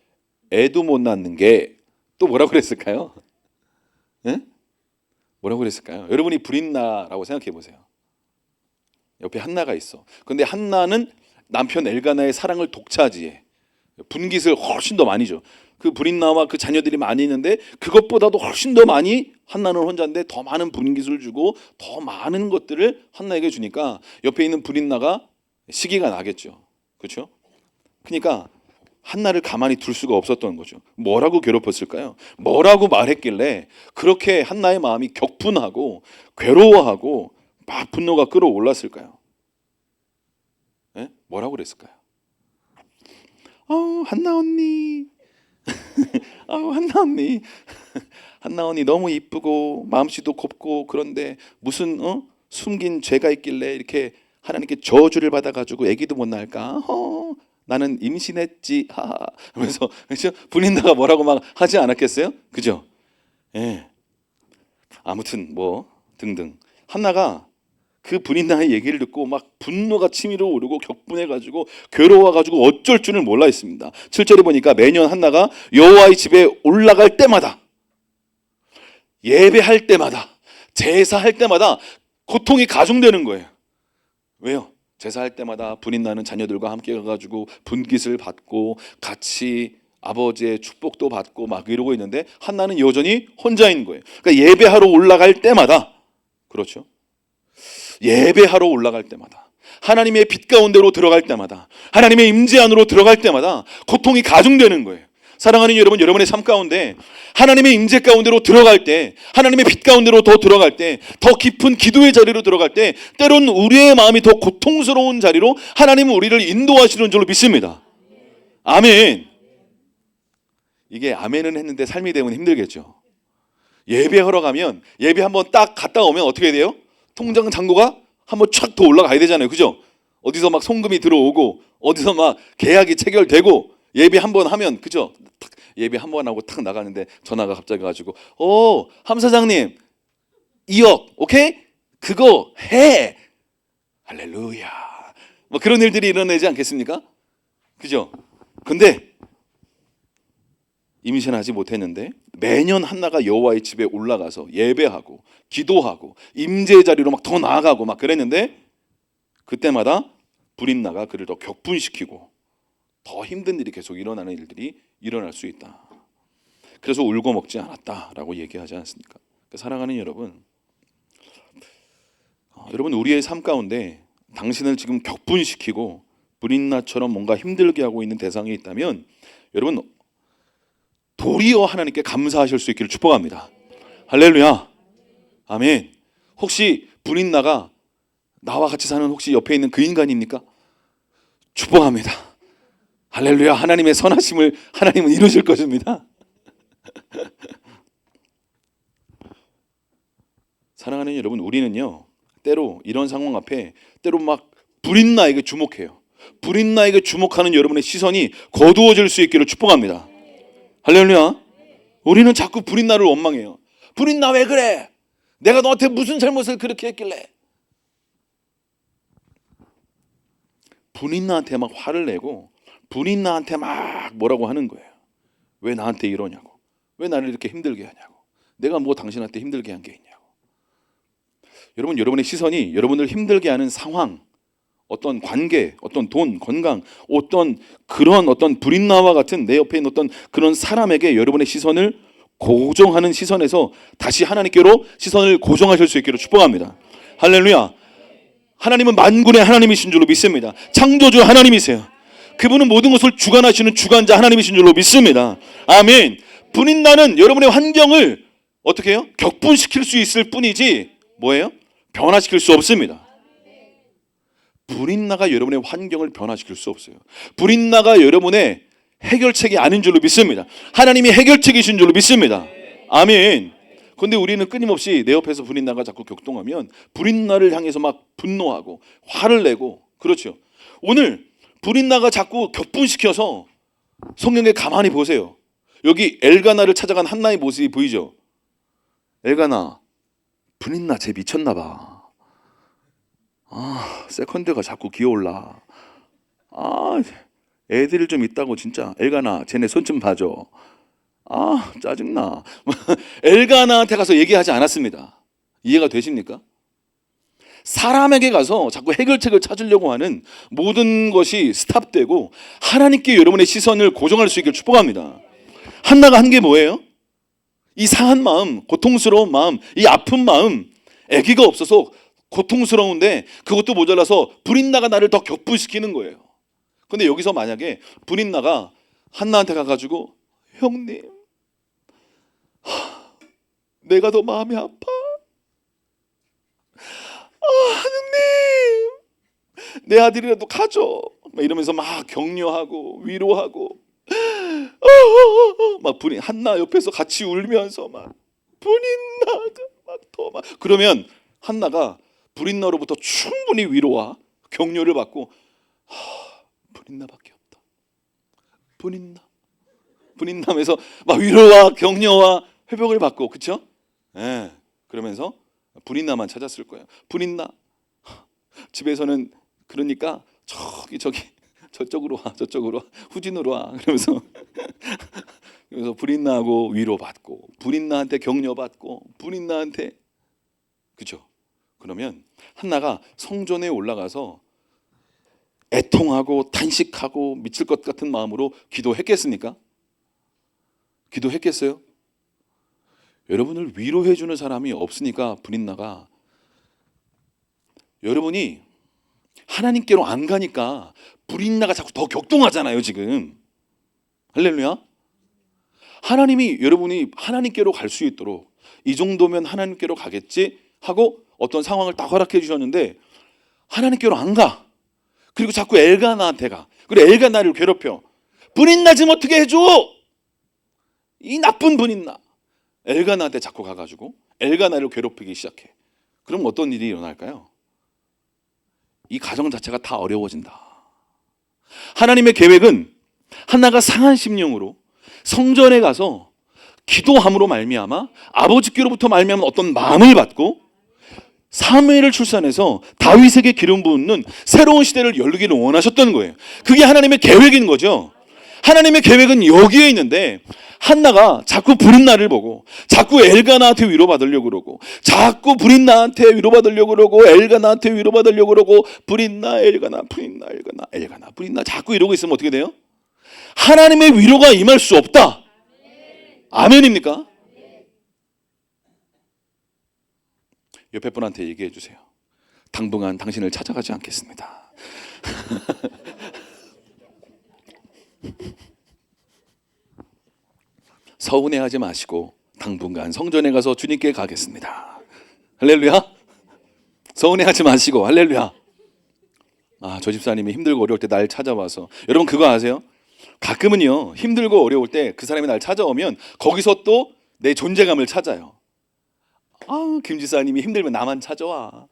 [SPEAKER 1] 애도 못 낳는 게 또 뭐라고 그랬을까요? 네? 뭐라고 그랬을까요? 여러분이 브린나라고 생각해 보세요. 옆에 한나가 있어. 근데 한나는 남편 엘가나의 사랑을 독차지해. 분깃을 훨씬 더 많이 줘. 그 브린나와 그 자녀들이 많이 있는데 그것보다도 훨씬 더 많이, 한나는 혼자인데 더 많은 분깃을 주고 더 많은 것들을 한나에게 주니까 옆에 있는 브린나가 시기가 나겠죠. 그렇죠? 그러니까 한나를 가만히 둘 수가 없었던 거죠. 뭐라고 괴롭혔을까요? 뭐라고 말했길래 그렇게 한나의 마음이 격분하고 괴로워하고 막 분노가 끌어올랐을까요? 네? 뭐라고 그랬을까요? 한나 언니 한나 언니 한나 언니 너무 이쁘고 마음씨도 곱고 그런데 무슨 숨긴 죄가 있길래 이렇게 하나님께 저주를 받아가지고 아기도 못 낳을까? 나는 임신했지 하면서 그렇죠? 브린나가 뭐라고 막 하지 않았겠어요? 그죠? 예. 아무튼 뭐 등등 한나가 그 분인나의 얘기를 듣고 막 분노가 치밀어 오르고 격분해가지고 괴로워가지고 어쩔 줄을 몰라 했습니다. 7절에 보니까 매년 한나가 여호와의 집에 올라갈 때마다, 예배할 때마다, 제사할 때마다 고통이 가중되는 거예요. 왜요? 제사할 때마다 분인나는 자녀들과 함께 가가지고 분깃을 받고 같이 아버지의 축복도 받고 막 이러고 있는데 한나는 여전히 혼자인 거예요. 그러니까 예배하러 올라갈 때마다, 그렇죠? 예배하러 올라갈 때마다, 하나님의 빛 가운데로 들어갈 때마다, 하나님의 임재 안으로 들어갈 때마다 고통이 가중되는 거예요. 사랑하는 여러분, 여러분의 삶 가운데 하나님의 임재 가운데로 들어갈 때, 하나님의 빛 가운데로 더 들어갈 때, 더 깊은 기도의 자리로 들어갈 때 때론 우리의 마음이 더 고통스러운 자리로 하나님은 우리를 인도하시는 줄로 믿습니다. 아멘. 이게 아멘은 했는데 삶이 되면 힘들겠죠. 예배하러 가면, 예배 한번 딱 갔다 오면 어떻게 돼요? 통장 잔고가 한번 촥 더 올라가야 되잖아요. 그죠? 어디서 막 송금이 들어오고 어디서 막 계약이 체결되고 예배 한번 하면, 그죠? 탁 예배 한번 하고 탁 나가는데 전화가 갑자기 가지고 함 사장님 2억 오케이? 그거 해. 할렐루야. 뭐 그런 일들이 일어나지 않겠습니까? 그죠? 근데 임신하지 못했는데 매년 한나가 여호와의 집에 올라가서 예배하고 기도하고 임재의 자리로 막 더 나아가고 막 그랬는데 그때마다 불인나가 그를 더 격분시키고 더 힘든 일이 계속 일어나는 일들이 일어날 수 있다. 그래서 울고 먹지 않았다라고 얘기하지 않습니까? 사랑하는 여러분, 여러분 우리의 삶 가운데 당신을 지금 격분시키고 불인나처럼 뭔가 힘들게 하고 있는 대상이 있다면 여러분 도리어 하나님께 감사하실 수 있기를 축복합니다. 할렐루야. 아멘. 혹시 불인나가 나와 같이 사는 혹시 옆에 있는 그 인간입니까? 축복합니다. 할렐루야. 하나님의 선하심을 하나님은 이루실 것입니다. 사랑하는 여러분, 우리는요 때로 이런 상황 앞에 때로 막 불인나에게 주목해요. 불인나에게 주목하는 여러분의 시선이 거두어질 수 있기를 축복합니다. 할렐루야. 우리는 자꾸 불인나를 원망해요. 불인나 왜 그래? 내가 너한테 무슨 잘못을 그렇게 했길래? 불인나한테 막 화를 내고 불인나한테 막 뭐라고 하는 거예요. 왜 나한테 이러냐고. 왜 나를 이렇게 힘들게 하냐고. 내가 뭐 당신한테 힘들게 한 게 있냐고. 여러분, 여러분의 시선이 여러분을 힘들게 하는 상황, 어떤 관계, 어떤 돈, 건강, 어떤 그런 어떤 불인나와 같은 내 옆에 있는 어떤 그런 사람에게 여러분의 시선을 고정하는 시선에서 다시 하나님께로 시선을 고정하실 수 있기를 축복합니다. 할렐루야. 하나님은 만군의 하나님이신 줄로 믿습니다. 창조주 하나님이세요. 그분은 모든 것을 주관하시는 주관자 하나님이신 줄로 믿습니다. 아멘. 불인나는 여러분의 환경을 어떻게 해요? 격분시킬 수 있을 뿐이지 뭐예요? 변화시킬 수 없습니다. 불인나가 여러분의 환경을 변화시킬 수 없어요. 불인나가 여러분의 해결책이 아닌 줄로 믿습니다. 하나님이 해결책이신 줄로 믿습니다. 아멘. 그런데 우리는 끊임없이 내 옆에서 불인나가 자꾸 격동하면 불인나를 향해서 막 분노하고 화를 내고, 그렇죠. 오늘 불인나가 자꾸 격분시켜서 성경에 가만히 보세요. 여기 엘가나를 찾아간 한나의 모습이 보이죠. 엘가나, 불인나 쟤 미쳤나 봐. 세컨드가 자꾸 기어올라. 애들 좀 있다고 진짜. 엘가나 쟤네 손 좀 봐줘. 짜증나. 엘가나한테 가서 얘기하지 않았습니다. 이해가 되십니까? 사람에게 가서 자꾸 해결책을 찾으려고 하는 모든 것이 스탑되고 하나님께 여러분의 시선을 고정할 수 있기를 축복합니다. 한나가 한 게 뭐예요? 이 상한 마음, 고통스러운 마음, 이 아픈 마음, 아기가 없어서 고통스러운데 그것도 모자라서 불인나가 나를 더 격분시키는 거예요. 근데 여기서 만약에 불인나가 한나한테 가가지고 형님, 내가 더 마음이 아파. 하느님, 내 아들이라도 가져. 막 이러면서 막 격려하고 위로하고 막 한나 옆에서 같이 울면서 막 불인나가 막 더 막 그러면 한나가 불인나로부터 충분히 위로와 격려를 받고 불인나밖에 없다. 불인나면서 막 위로와 격려와 회복을 받고, 그렇죠? 예. 그러면서 불인나만 찾았을 거예요. 불인나, 집에서는 그러니까 저기 저쪽으로 와, 저쪽으로 와, 후진으로 와, 그러면서 그래서 불인나하고 위로받고, 불인나한테 격려받고, 불인나한테, 그죠? 그러면 한나가 성전에 올라가서 애통하고 탄식하고 미칠 것 같은 마음으로 기도했겠습니까? 기도했겠어요? 여러분을 위로해 주는 사람이 없으니까 불인나가, 여러분이 하나님께로 안 가니까 불인나가 자꾸 더 격동하잖아요 지금. 할렐루야. 하나님이 여러분이 하나님께로 갈 수 있도록, 이 정도면 하나님께로 가겠지 하고 어떤 상황을 딱 허락해 주셨는데 하나님께로 안 가. 그리고 자꾸 엘가나한테 가. 그리고 엘가나를 괴롭혀. 불인나 좀 어떻게 해줘, 이 나쁜 불인나. 엘가나한테 자꾸 가가지고 엘가나를 괴롭히기 시작해. 그럼 어떤 일이 일어날까요? 이 가정 자체가 다 어려워진다. 하나님의 계획은 한나가 상한 심령으로 성전에 가서 기도함으로 말미암아 아버지께로부터 말미암은 어떤 마음을 받고 사무엘을 출산해서 다윗에게 기름 부은 새로운 시대를 열기를 원하셨던 거예요. 그게 하나님의 계획인 거죠. 하나님의 계획은 여기에 있는데 한나가 자꾸 불인나를 보고 자꾸 엘가나한테 위로받으려고 그러고 자꾸 불인나한테 위로받으려고 그러고 엘가나한테 위로받으려고 그러고 불인나 엘가나 불인나 엘가나 엘가나 불인나 자꾸 이러고 있으면 어떻게 돼요? 하나님의 위로가 임할 수 없다. 아멘입니까? 옆에 분한테 얘기해 주세요. 당분간 당신을 찾아가지 않겠습니다. 서운해하지 마시고 당분간 성전에 가서 주님께 가겠습니다. 할렐루야. 서운해하지 마시고, 할렐루야. 저 집사님이 힘들고 어려울 때 날 찾아와서, 여러분 그거 아세요? 가끔은요 힘들고 어려울 때 그 사람이 날 찾아오면 거기서 또 내 존재감을 찾아요. 김 집사님이 힘들면 나만 찾아와.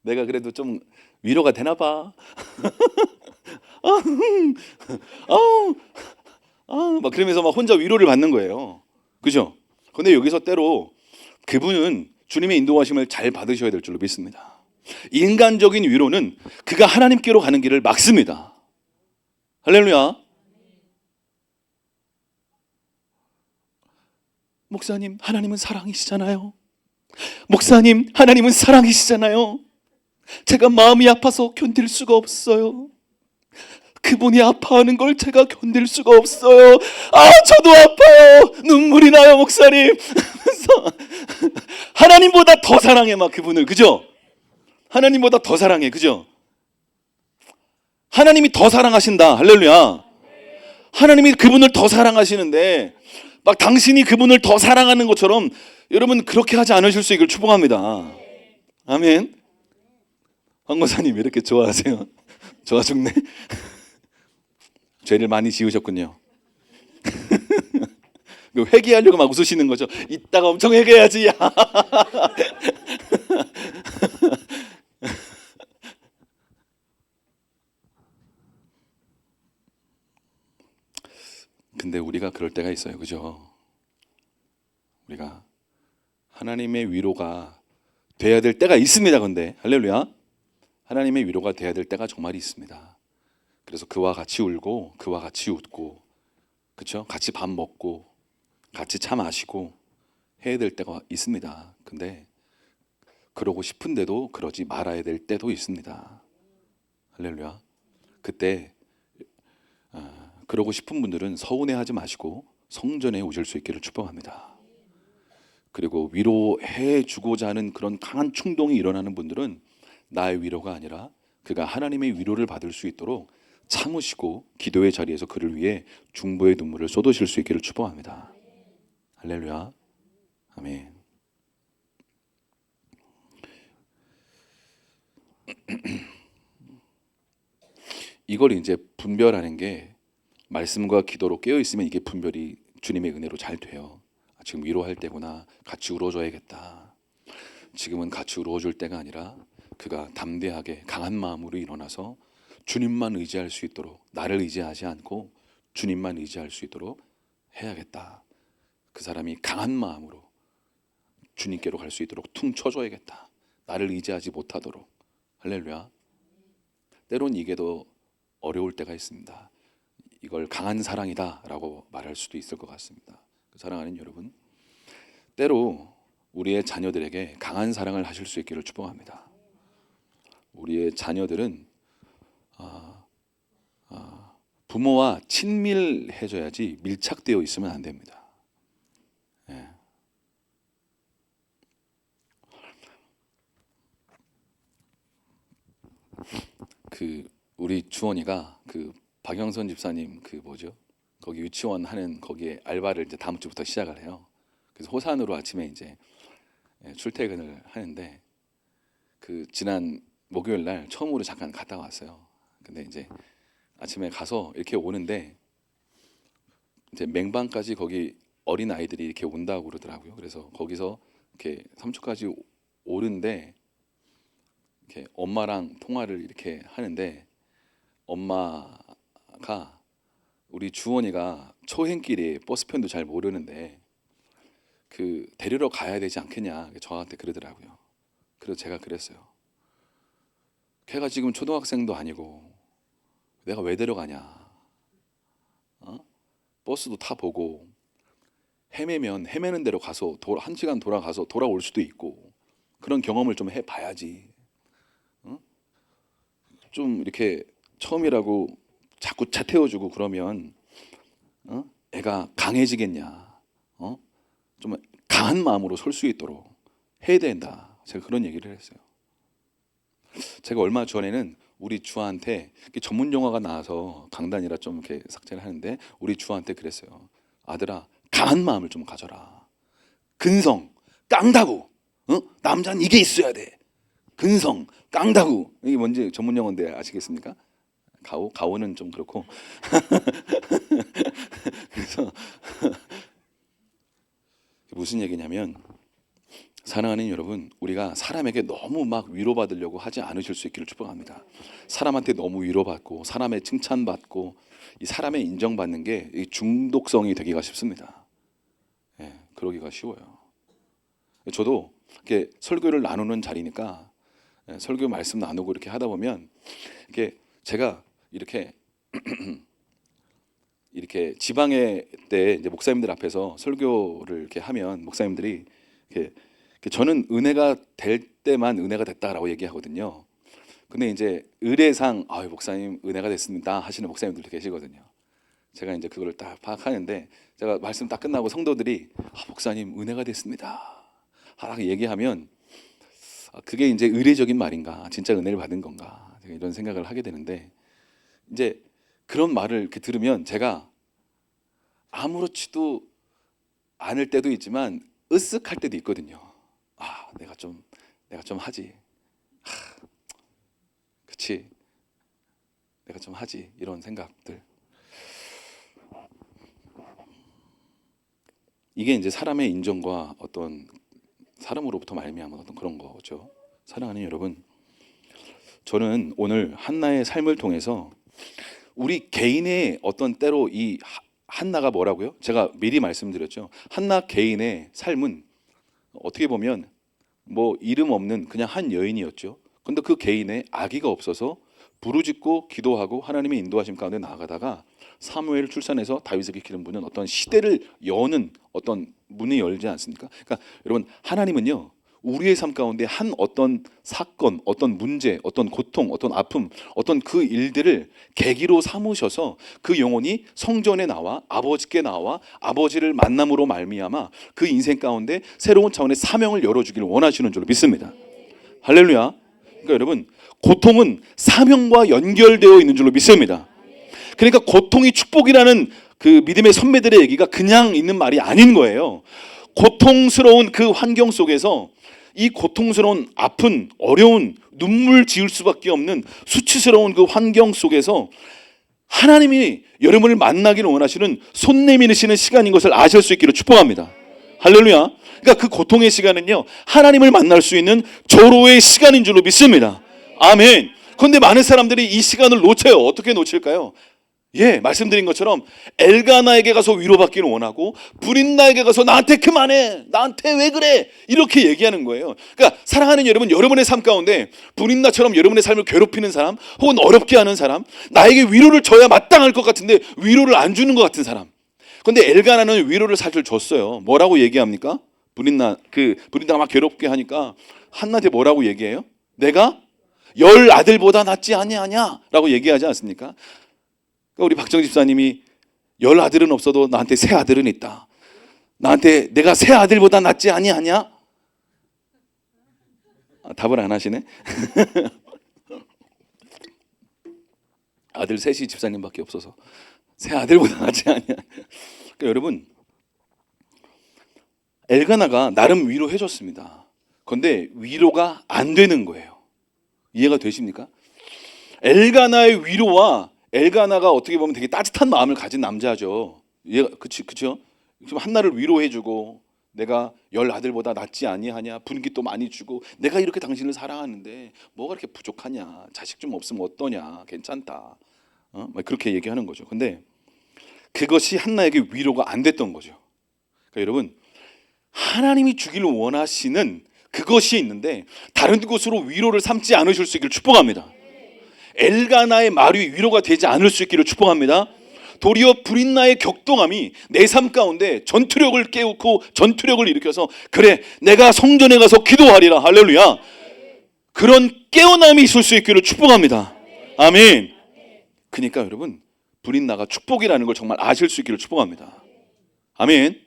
[SPEAKER 1] 내가 그래도 좀 위로가 되나 봐. 막 그러면서 막 혼자 위로를 받는 거예요. 그죠? 근데 여기서 때로 그분은 주님의 인도하심을 잘 받으셔야 될 줄로 믿습니다. 인간적인 위로는 그가 하나님께로 가는 길을 막습니다. 할렐루야. 목사님, 하나님은 사랑이시잖아요. 목사님, 하나님은 사랑이시잖아요. 제가 마음이 아파서 견딜 수가 없어요. 그분이 아파하는 걸 제가 견딜 수가 없어요. 저도 아파요. 눈물이 나요, 목사님. 하나님보다 더 사랑해, 막 그분을. 그죠? 하나님보다 더 사랑해. 그죠? 하나님이 더 사랑하신다. 할렐루야. 하나님이 그분을 더 사랑하시는데 막 당신이 그분을 더 사랑하는 것처럼 여러분 그렇게 하지 않으실 수 있기를 축복합니다. 아멘. 황 권사님 왜 이렇게 좋아하세요? 좋아 죽네. 죄를 많이 지으셨군요. 회개하려고 막 웃으시는 거죠. 이따가 엄청 회개해야지. 근데 우리가 그럴 때가 있어요. 그죠? 우리가 하나님의 위로가 돼야 될 때가 있습니다. 근데 할렐루야. 하나님의 위로가 돼야 될 때가 정말 있습니다. 그래서 그와 같이 울고 그와 같이 웃고, 그렇죠? 같이 밥 먹고 같이 차 마시고 해야 될 때가 있습니다. 근데 그러고 싶은데도 그러지 말아야 될 때도 있습니다. 할렐루야. 그때 그러고 싶은 분들은 서운해하지 마시고 성전에 오실 수 있기를 축복합니다. 그리고 위로해 주고자 하는 그런 강한 충동이 일어나는 분들은 나의 위로가 아니라 그가 하나님의 위로를 받을 수 있도록 참으시고 기도의 자리에서 그를 위해 중보의 눈물을 쏟으실 수 있기를 축복합니다. 할렐루야. 아멘. 이걸 이제 분별하는 게, 말씀과 기도로 깨어 있으면 이게 분별이 주님의 은혜로 잘 돼요. 지금 위로할 때구나. 같이 울어줘야겠다. 지금은 같이 울어줄 때가 아니라 그가 담대하게 강한 마음으로 일어나서 주님만 의지할 수 있도록, 나를 의지하지 않고 주님만 의지할 수 있도록 해야겠다. 그 사람이 강한 마음으로 주님께로 갈 수 있도록 퉁쳐줘야겠다. 나를 의지하지 못하도록. 할렐루야. 때론 이게 더 어려울 때가 있습니다. 이걸 강한 사랑이다라고 말할 수도 있을 것 같습니다. 사랑하는 여러분, 때로 우리의 자녀들에게 강한 사랑을 하실 수 있기를 축복합니다. 우리의 자녀들은 부모와 친밀해져야지 밀착되어 있으면 안 됩니다. 예. 우리 주원이가 박영선 집사님 거기 유치원 하는 거기에 알바를 이제 다음 주부터 시작을 해요. 그래서 호산으로 아침에 이제 출퇴근을 하는데 지난 목요일 날 처음으로 잠깐 갔다 왔어요. 근데 이제 아침에 가서 이렇게 오는데 이제 맹방까지 거기 어린 아이들이 이렇게 온다고 그러더라고요. 그래서 거기서 이렇게 삼초까지 오는데 이렇게 엄마랑 통화를 이렇게 하는데 엄마가 우리 주원이가 초행길에 버스편도 잘 모르는데 데리러 가야 되지 않겠냐 저한테 그러더라고요. 그래서 제가 그랬어요. 걔가 지금 초등학생도 아니고 내가 왜 데려가냐? 버스도 타보고 헤매면 헤매는 대로 가서 1시간 돌아가서 돌아올 수도 있고 그런 경험을 좀 해봐야지. 좀 이렇게 처음이라고 자꾸 차 태워주고 그러면 애가 강해지겠냐? 좀 강한 마음으로 설 수 있도록 해야 된다. 제가 그런 얘기를 했어요. 제가 얼마 전에는 우리 주한테 전문 용어가 나와서 강단이라 좀 이렇게 삭제를 하는데 우리 주한테 그랬어요. 아들아, 강한 마음을 좀 가져라. 근성, 깡다구. 남자는 이게 있어야 돼. 근성, 깡다구. 이게 뭔지 전문 용어인데 아시겠습니까? 가오는 좀 그렇고. 그래서 무슨 얘기냐면 사랑하는 여러분, 우리가 사람에게 너무 막 위로받으려고 하지 않으실 수 있기를 축복합니다. 사람한테 너무 위로받고 사람의 칭찬받고 이 사람의 인정받는 게 중독성이 되기가 쉽습니다. 예, 그러기가 쉬워요. 저도 이렇게 설교를 나누는 자리니까 설교 말씀 나누고 이렇게 하다 보면 이렇게 제가 이렇게 지방에 때 이제 목사님들 앞에서 설교를 이렇게 하면 목사님들이 이렇게 저는 은혜가 될 때만 은혜가 됐다라고 얘기하거든요. 근데 이제 의례상 목사님 은혜가 됐습니다 하시는 목사님들도 계시거든요. 제가 이제 그걸 딱 파악하는데 제가 말씀 딱 끝나고 성도들이 목사님 은혜가 됐습니다 하라고 얘기하면 그게 이제 의례적인 말인가, 진짜 은혜를 받은 건가, 제가 이런 생각을 하게 되는데 이제 그런 말을 이렇게 들으면 제가 아무렇지도 않을 때도 있지만 으쓱할 때도 있거든요. 내가 좀 하지. 그치. 내가 좀 하지. 이런 생각들. 이게 이제 사람의 인정과 어떤 사람으로부터 말미암은 어떤 그런 거죠. 사랑하는 여러분, 저는 오늘 한나의 삶을 통해서 우리 개인의 어떤 때로 이 한나가 뭐라고요? 제가 미리 말씀드렸죠. 한나 개인의 삶은 어떻게 보면 뭐 이름 없는 그냥 한 여인이었죠. 근데 그 개인의 아기가 없어서 부르짖고 기도하고 하나님의 인도하심 가운데 나아가다가 사무엘을 출산해서 다윗에게 기름 부는 어떤 시대를 여는 어떤 문이 열지 않습니까? 그러니까 여러분, 하나님은요 우리의 삶 가운데 한 어떤 사건, 어떤 문제, 어떤 고통, 어떤 아픔, 어떤 그 일들을 계기로 삼으셔서 그 영혼이 성전에 나와 아버지께 나와 아버지를 만남으로 말미암아 그 인생 가운데 새로운 차원의 사명을 열어주기를 원하시는 줄로 믿습니다. 할렐루야. 그러니까 여러분, 고통은 사명과 연결되어 있는 줄로 믿습니다. 그러니까 고통이 축복이라는 그 믿음의 선배들의 얘기가 그냥 있는 말이 아닌 거예요. 고통스러운 그 환경 속에서 이 고통스러운 아픈 어려운 눈물 지을 수밖에 없는 수치스러운 그 환경 속에서 하나님이 여러분을 만나기를 원하시는 손 내미시는 시간인 것을 아실 수 있기를 축복합니다. 할렐루야. 그러니까 그 고통의 시간은요 하나님을 만날 수 있는 절호의 시간인 줄로 믿습니다. 아멘. 그런데 많은 사람들이 이 시간을 놓쳐요. 어떻게 놓칠까요? 예, 말씀드린 것처럼 엘가나에게 가서 위로받기를 원하고 브린나에게 가서 나한테 그만해, 나한테 왜 그래, 이렇게 얘기하는 거예요. 그러니까 사랑하는 여러분, 여러분의 삶 가운데 브린나처럼 여러분의 삶을 괴롭히는 사람, 혹은 어렵게 하는 사람, 나에게 위로를 줘야 마땅할 것 같은데 위로를 안 주는 것 같은 사람. 그런데 엘가나는 위로를 사실 줬어요. 뭐라고 얘기합니까? 브린나가 막 괴롭게 하니까 한나한테 뭐라고 얘기해요? 내가 10 아들보다 낫지 아니하냐 라고 얘기하지 않습니까? 우리 박정 집사님이 10 아들은 없어도 나한테 세 아들은 있다. 나한테 내가 세 아들보다 낫지 아니하냐? 답을 안 하시네. 아들 셋이 집사님밖에 없어서 세 아들보다 낫지 아니하냐. 그러니까 여러분, 엘가나가 나름 위로해 줬습니다. 그런데 위로가 안 되는 거예요. 이해가 되십니까? 엘가나의 위로와, 엘가나가 어떻게 보면 되게 따뜻한 마음을 가진 남자죠. 그렇죠? 지금 한나를 위로해주고 내가 10 아들보다 낫지 아니하냐, 분깃도 많이 주고 내가 이렇게 당신을 사랑하는데 뭐가 그렇게 부족하냐, 자식 좀 없으면 어떠냐, 괜찮다, 그렇게 얘기하는 거죠. 근데 그것이 한나에게 위로가 안 됐던 거죠. 그러니까 여러분, 하나님이 주기를 원하시는 그것이 있는데 다른 곳으로 위로를 삼지 않으실 수 있기를 축복합니다. 엘가나의 말이 위로가 되지 않을 수 있기를 축복합니다. 도리어 브린나의 격동함이 내 삶 가운데 전투력을 깨우고 전투력을 일으켜서, 그래 내가 성전에 가서 기도하리라, 할렐루야, 그런 깨어남이 있을 수 있기를 축복합니다. 아멘. 그러니까 여러분, 브린나가 축복이라는 걸 정말 아실 수 있기를 축복합니다. 아멘.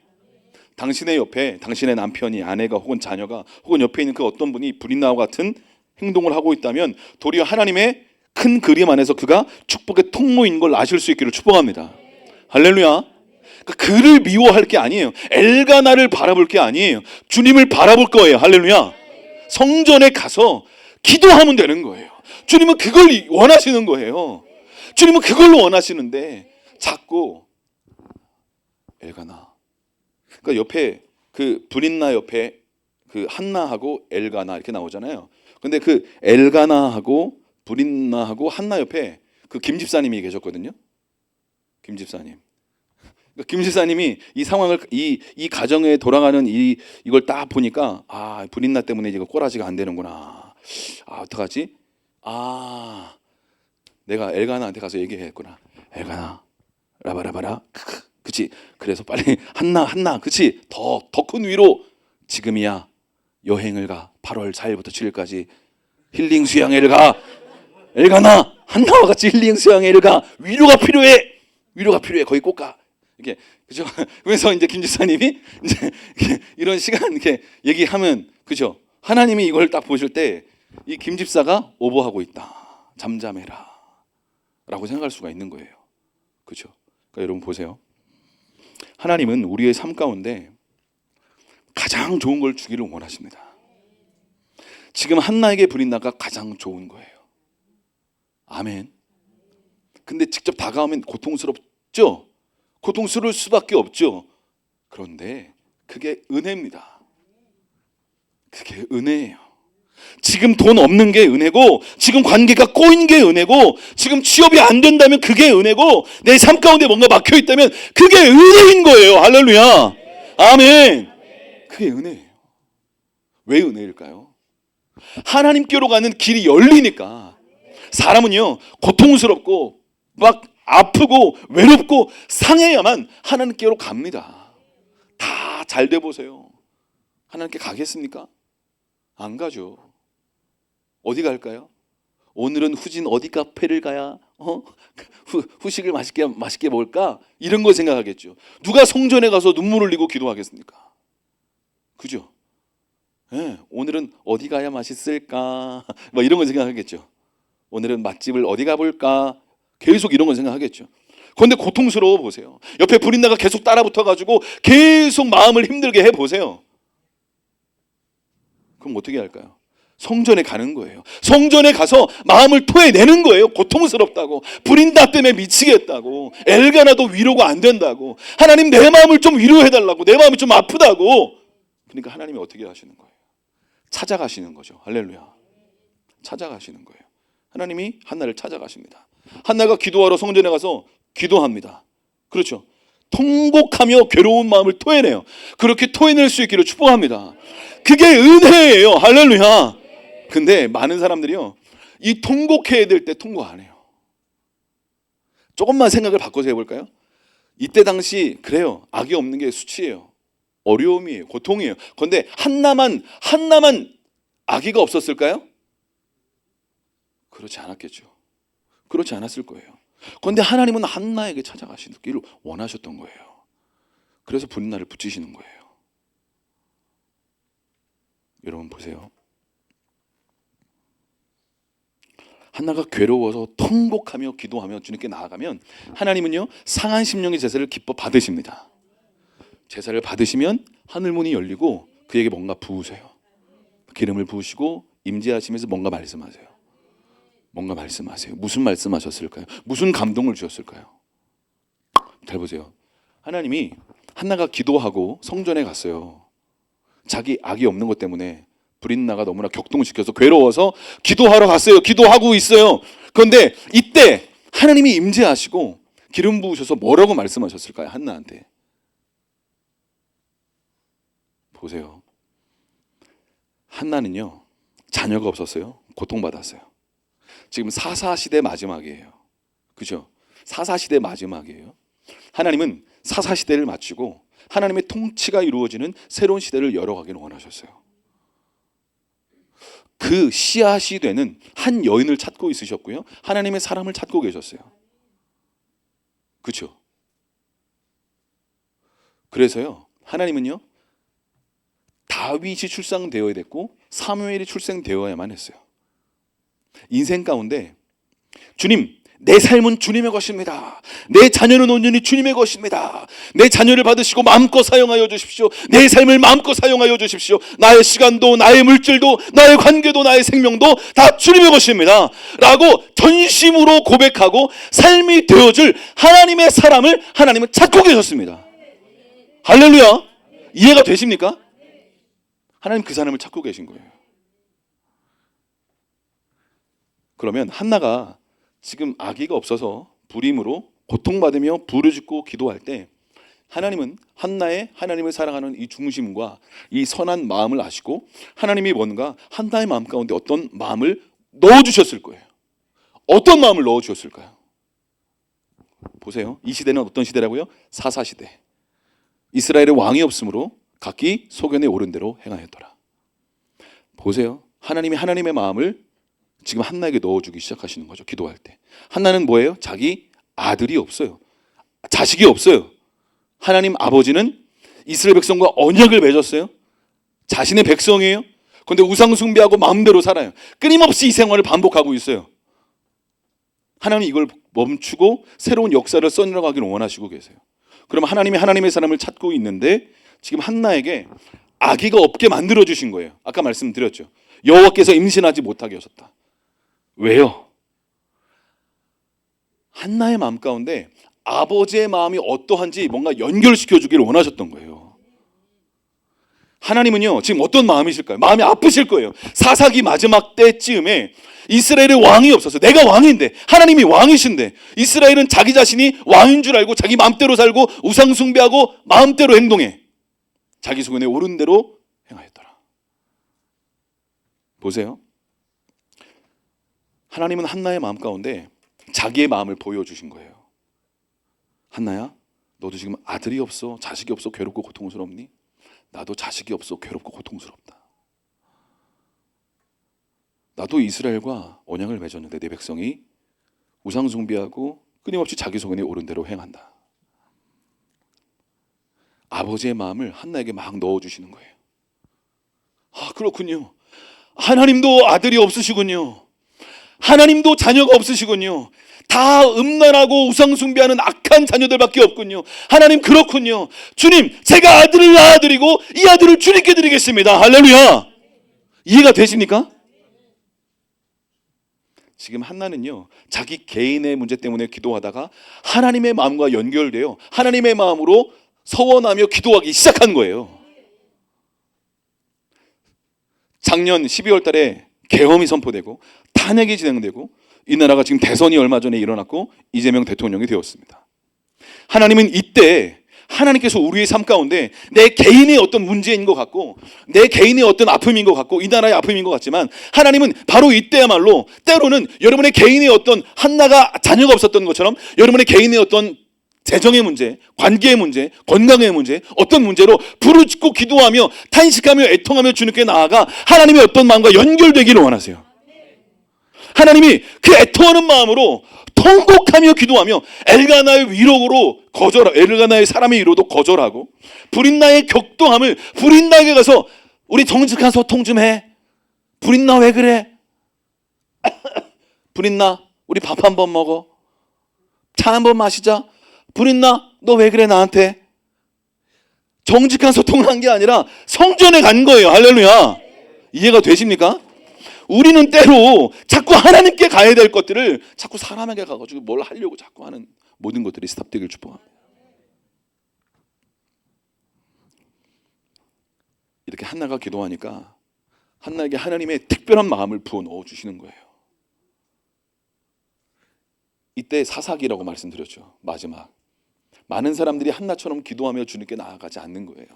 [SPEAKER 1] 당신의 옆에 당신의 남편이, 아내가 혹은 자녀가 혹은 옆에 있는 그 어떤 분이 브린나와 같은 행동을 하고 있다면 도리어 하나님의 큰 그림 안에서 그가 축복의 통로인 걸 아실 수 있기를 축복합니다. 할렐루야. 그러니까 그를 미워할 게 아니에요. 엘가나를 바라볼 게 아니에요. 주님을 바라볼 거예요. 할렐루야. 성전에 가서 기도하면 되는 거예요. 주님은 그걸 원하시는 거예요. 주님은 그걸 원하시는데 자꾸 엘가나, 그러니까 옆에 그 브린나 옆에 그 한나하고 엘가나 이렇게 나오잖아요. 근데 그 엘가나하고 브린나하고 한나 옆에 그 김 집사님이 계셨거든요. 김 집사님. 그러니까 김 집사님이 이 상황을, 이 가정에 돌아가는 이걸 딱 보니까, 아, 브린나 때문에 이거 꼬라지가 안 되는구나. 아, 어떡하지? 아, 내가 엘가나한테 가서 얘기했구나. 엘가나, 라바라바라. 그치? 그래서 빨리 한나, 그치? 더 큰 위로, 지금이야. 여행을 가. 8월 4일부터 7일까지 힐링 수양회를 가. 엘가나, 한나와 같이 힐링 수양회를 가. 위로가 필요해. 거기 꼭 가. 이렇게, 그죠? 그래서 이제 김 집사님이 이제 이런 시간 이렇게 얘기하면, 그죠? 하나님이 이걸 딱 보실 때 이 김 집사가 오버하고 있다. 잠잠해라. 라고 생각할 수가 있는 거예요. 그죠? 그러니까 여러분 보세요. 하나님은 우리의 삶 가운데 가장 좋은 걸 주기를 원하십니다. 지금 한나에게 브린나가 가장 좋은 거예요. 아멘. 근데 직접 다가오면 고통스럽죠? 고통스러울 수밖에 없죠. 그런데 그게 은혜입니다. 그게 은혜예요. 지금 돈 없는 게 은혜고, 지금 관계가 꼬인 게 은혜고, 지금 취업이 안 된다면 그게 은혜고, 내 삶 가운데 뭔가 막혀 있다면 그게 은혜인 거예요. 할렐루야. 아멘. 그게 은혜예요. 왜 은혜일까요? 하나님께로 가는 길이 열리니까. 사람은요, 고통스럽고 막 아프고 외롭고 상해야만 하나님께로 갑니다. 다 잘 돼 보세요. 하나님께 가겠습니까? 안 가죠. 어디 갈까요? 오늘은 후진 어디 카페를 가야 후식을 맛있게 먹을까? 이런 거 생각하겠죠. 누가 성전에 가서 눈물 흘리고 기도하겠습니까? 그죠? 네, 오늘은 어디 가야 맛있을까? 뭐 이런 거 생각하겠죠. 오늘은 맛집을 어디 가볼까? 계속 이런 거 생각하겠죠. 그런데 고통스러워 보세요. 옆에 브린나가 계속 따라붙어가지고 계속 마음을 힘들게 해보세요. 그럼 어떻게 할까요? 성전에 가는 거예요. 성전에 가서 마음을 토해내는 거예요. 고통스럽다고, 브린나 때문에 미치겠다고, 엘가나도 위로가 안 된다고, 하나님 내 마음을 좀 위로해달라고, 내 마음이 좀 아프다고. 그러니까 하나님이 어떻게 하시는 거예요? 찾아가시는 거죠. 할렐루야. 찾아가시는 거예요. 하나님이 한나를 찾아가십니다. 한나가 기도하러 성전에 가서 기도합니다. 그렇죠? 통곡하며 괴로운 마음을 토해내요. 그렇게 토해낼 수 있기를 축복합니다. 그게 은혜예요. 할렐루야. 근데 많은 사람들이요, 이 통곡해야 될 때 통곡 안 해요. 조금만 생각을 바꿔서 해볼까요? 이때 당시 그래요. 악이 없는 게 수치예요. 어려움이에요. 고통이에요. 그런데 한나만 아기가 없었을까요? 그렇지 않았겠죠. 그렇지 않았을 거예요. 그런데 하나님은 한나에게 찾아가시기를 원하셨던 거예요. 그래서 분나를 붙이시는 거예요. 여러분 보세요. 한나가 괴로워서 통곡하며 기도하며 주님께 나아가면 하나님은요, 상한 심령의 제사를 기뻐 받으십니다. 제사를 받으시면 하늘문이 열리고 그에게 뭔가 부으세요. 기름을 부으시고 임재하시면서 뭔가 말씀하세요. 뭔가 말씀하세요. 무슨 말씀하셨을까요? 무슨 감동을 주셨을까요? 잘 보세요. 하나님이 한나가 기도하고 성전에 갔어요. 자기 악이 없는 것 때문에 브릿나가 너무나 격동시켜서 괴로워서 기도하러 갔어요. 기도하고 있어요. 그런데 이때 하나님이 임재하시고 기름 부으셔서 뭐라고 말씀하셨을까요? 한나한테. 보세요. 한나는요, 자녀가 없었어요. 고통받았어요. 지금 사사시대 마지막이에요. 그죠? 사사시대 마지막이에요. 하나님은 사사시대를 마치고 하나님의 통치가 이루어지는 새로운 시대를 열어가기를 원하셨어요. 그 씨앗이 되는 한 여인을 찾고 있으셨고요, 하나님의 사람을 찾고 계셨어요. 그렇죠? 그래서요, 하나님은요, 다윗이 출생되어야 됐고 사무엘이 출생되어야만 했어요. 인생 가운데 주님, 내 삶은 주님의 것입니다. 내 자녀는 온전히 주님의 것입니다. 내 자녀를 받으시고 마음껏 사용하여 주십시오. 내 삶을 마음껏 사용하여 주십시오. 나의 시간도, 나의 물질도, 나의 관계도, 나의 생명도 다 주님의 것입니다 라고 전심으로 고백하고 삶이 되어줄 하나님의 사람을 하나님은 찾고 계셨습니다. 할렐루야. 이해가 되십니까? 하나님 그 사람을 찾고 계신 거예요. 그러면 한나가 지금 아기가 없어서 불임으로 고통받으며 부르짖고 기도할 때 하나님은 한나의 하나님을 사랑하는 이 중심과 이 선한 마음을 아시고 하나님이 뭔가 한나의 마음 가운데 어떤 마음을 넣어주셨을 거예요. 어떤 마음을 넣어주셨을까요? 보세요. 이 시대는 어떤 시대라고요? 사사시대. 이스라엘의 왕이 없으므로 각기 소견에 오른 대로 행하였더라. 보세요. 하나님이 하나님의 마음을 지금 한나에게 넣어주기 시작하시는 거죠. 기도할 때. 한나는 뭐예요? 자기 아들이 없어요. 자식이 없어요. 하나님 아버지는 이스라엘 백성과 언약을 맺었어요. 자신의 백성이에요. 그런데 우상 숭배하고 마음대로 살아요. 끊임없이 이 생활을 반복하고 있어요. 하나님이 이걸 멈추고 새로운 역사를 써나가기를 원하시고 계세요. 그럼 하나님이 하나님의 사람을 찾고 있는데 지금 한나에게 아기가 없게 만들어 주신 거예요. 아까 말씀드렸죠. 여호와께서 임신하지 못하게 하셨다. 왜요? 한나의 마음 가운데 아버지의 마음이 어떠한지 뭔가 연결시켜 주기를 원하셨던 거예요. 하나님은요, 지금 어떤 마음이실까요? 마음이 아프실 거예요. 사사기 마지막 때쯤에 이스라엘의 왕이 없어서, 내가 왕인데, 하나님이 왕이신데 이스라엘은 자기 자신이 왕인 줄 알고 자기 마음대로 살고 우상 숭배하고 마음대로 행동해. 자기 소견에 오른 대로 행하였더라. 보세요. 하나님은 한나의 마음 가운데 자기의 마음을 보여주신 거예요. 한나야, 너도 지금 아들이 없어, 자식이 없어, 괴롭고 고통스럽니? 나도 자식이 없어, 괴롭고 고통스럽다. 나도 이스라엘과 언약을 맺었는데 내 백성이 우상 숭배하고 끊임없이 자기 소견에 오른 대로 행한다. 아버지의 마음을 한나에게 막 넣어주시는 거예요. 아, 그렇군요. 하나님도 아들이 없으시군요. 하나님도 자녀가 없으시군요. 다 음란하고 우상 숭배하는 악한 자녀들밖에 없군요. 하나님, 그렇군요. 주님, 제가 아들을 낳아드리고 이 아들을 주님께 드리겠습니다. 할렐루야. 이해가 되십니까? 지금 한나는요, 자기 개인의 문제 때문에 기도하다가 하나님의 마음과 연결되어 하나님의 마음으로 서원하며 기도하기 시작한 거예요. 작년 12월 달에 계엄이 선포되고 탄핵이 진행되고 이 나라가 지금 대선이 얼마 전에 일어났고 이재명 대통령이 되었습니다. 하나님은 이때 하나님께서 우리의 삶 가운데 내 개인의 어떤 문제인 것 같고 내 개인의 어떤 아픔인 것 같고 이 나라의 아픔인 것 같지만 하나님은 바로 이때야말로 때로는 여러분의 개인의 어떤 한나가 자녀가 없었던 것처럼 여러분의 개인의 어떤 재정의 문제, 관계의 문제, 건강의 문제, 어떤 문제로 부르짖고 기도하며 탄식하며 애통하며 주님께 나아가 하나님의 어떤 마음과 연결되기를 원하세요. 하나님이 그 애통하는 마음으로 통곡하며 기도하며 엘가나의 위로로 엘가나의 사람의 위로도 거절하고 브린나의 격동함을 브린나에게 가서 우리 정직한 소통 좀 해. 브린나 왜 그래? 브린나 우리 밥 한 번 먹어. 차 한 번 마시자. 브린나 너 왜 그래 나한테? 정직한 소통을 한 게 아니라 성전에 간 거예요. 할렐루야. 이해가 되십니까? 우리는 때로 자꾸 하나님께 가야 될 것들을 자꾸 사람에게 가가지고 뭘 하려고 자꾸 하는 모든 것들이 스탑되길 축복합니다. 이렇게 한나가 기도하니까 한나에게 하나님의 특별한 마음을 부어 넣어 주시는 거예요. 이때 사사기라고 말씀드렸죠. 마지막 많은 사람들이 한나처럼 기도하며 주님께 나아가지 않는 거예요.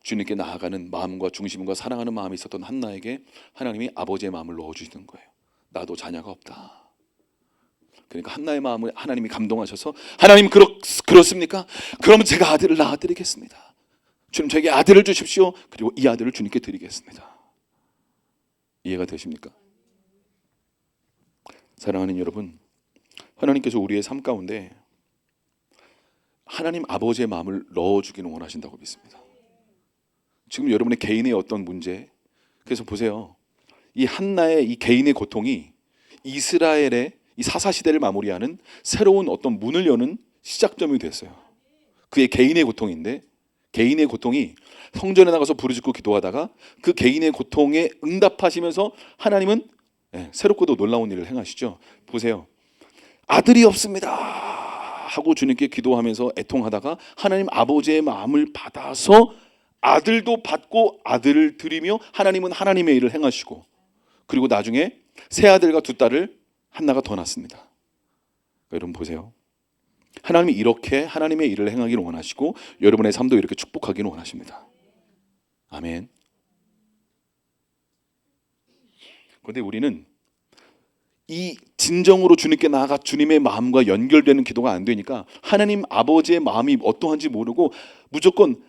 [SPEAKER 1] 주님께 나아가는 마음과 중심과 사랑하는 마음이 있었던 한나에게 하나님이 아버지의 마음을 넣어주시는 거예요. 나도 자녀가 없다. 그러니까 한나의 마음을 하나님이 감동하셔서 하나님 그렇습니까? 그러면 제가 아들을 낳아드리겠습니다. 주님 저에게 아들을 주십시오. 그리고 이 아들을 주님께 드리겠습니다. 이해가 되십니까? 사랑하는 여러분, 하나님께서 우리의 삶 가운데 하나님 아버지의 마음을 넣어주기는 원하신다고 믿습니다. 지금 여러분의 개인의 어떤 문제, 그래서 보세요. 이 한나의 이 개인의 고통이 이스라엘의 이 사사시대를 마무리하는 새로운 어떤 문을 여는 시작점이 됐어요. 그의 개인의 고통인데 개인의 고통이 성전에 나가서 부르짖고 기도하다가 그 개인의 고통에 응답하시면서 하나님은 새롭고도 놀라운 일을 행하시죠. 보세요. 아들이 없습니다 하고 주님께 기도하면서 애통하다가 하나님 아버지의 마음을 받아서 아들도 받고 아들을 드리며 하나님은 하나님의 일을 행하시고 그리고 나중에 세 아들과 두 딸을 한나가 더 낳습니다. 여러분 보세요. 하나님이 이렇게 하나님의 일을 행하기를 원하시고 여러분의 삶도 이렇게 축복하기를 원하십니다. 아멘. 그런데 우리는 이 진정으로 주님께 나아가 주님의 마음과 연결되는 기도가 안 되니까 하나님 아버지의 마음이 어떠한지 모르고 무조건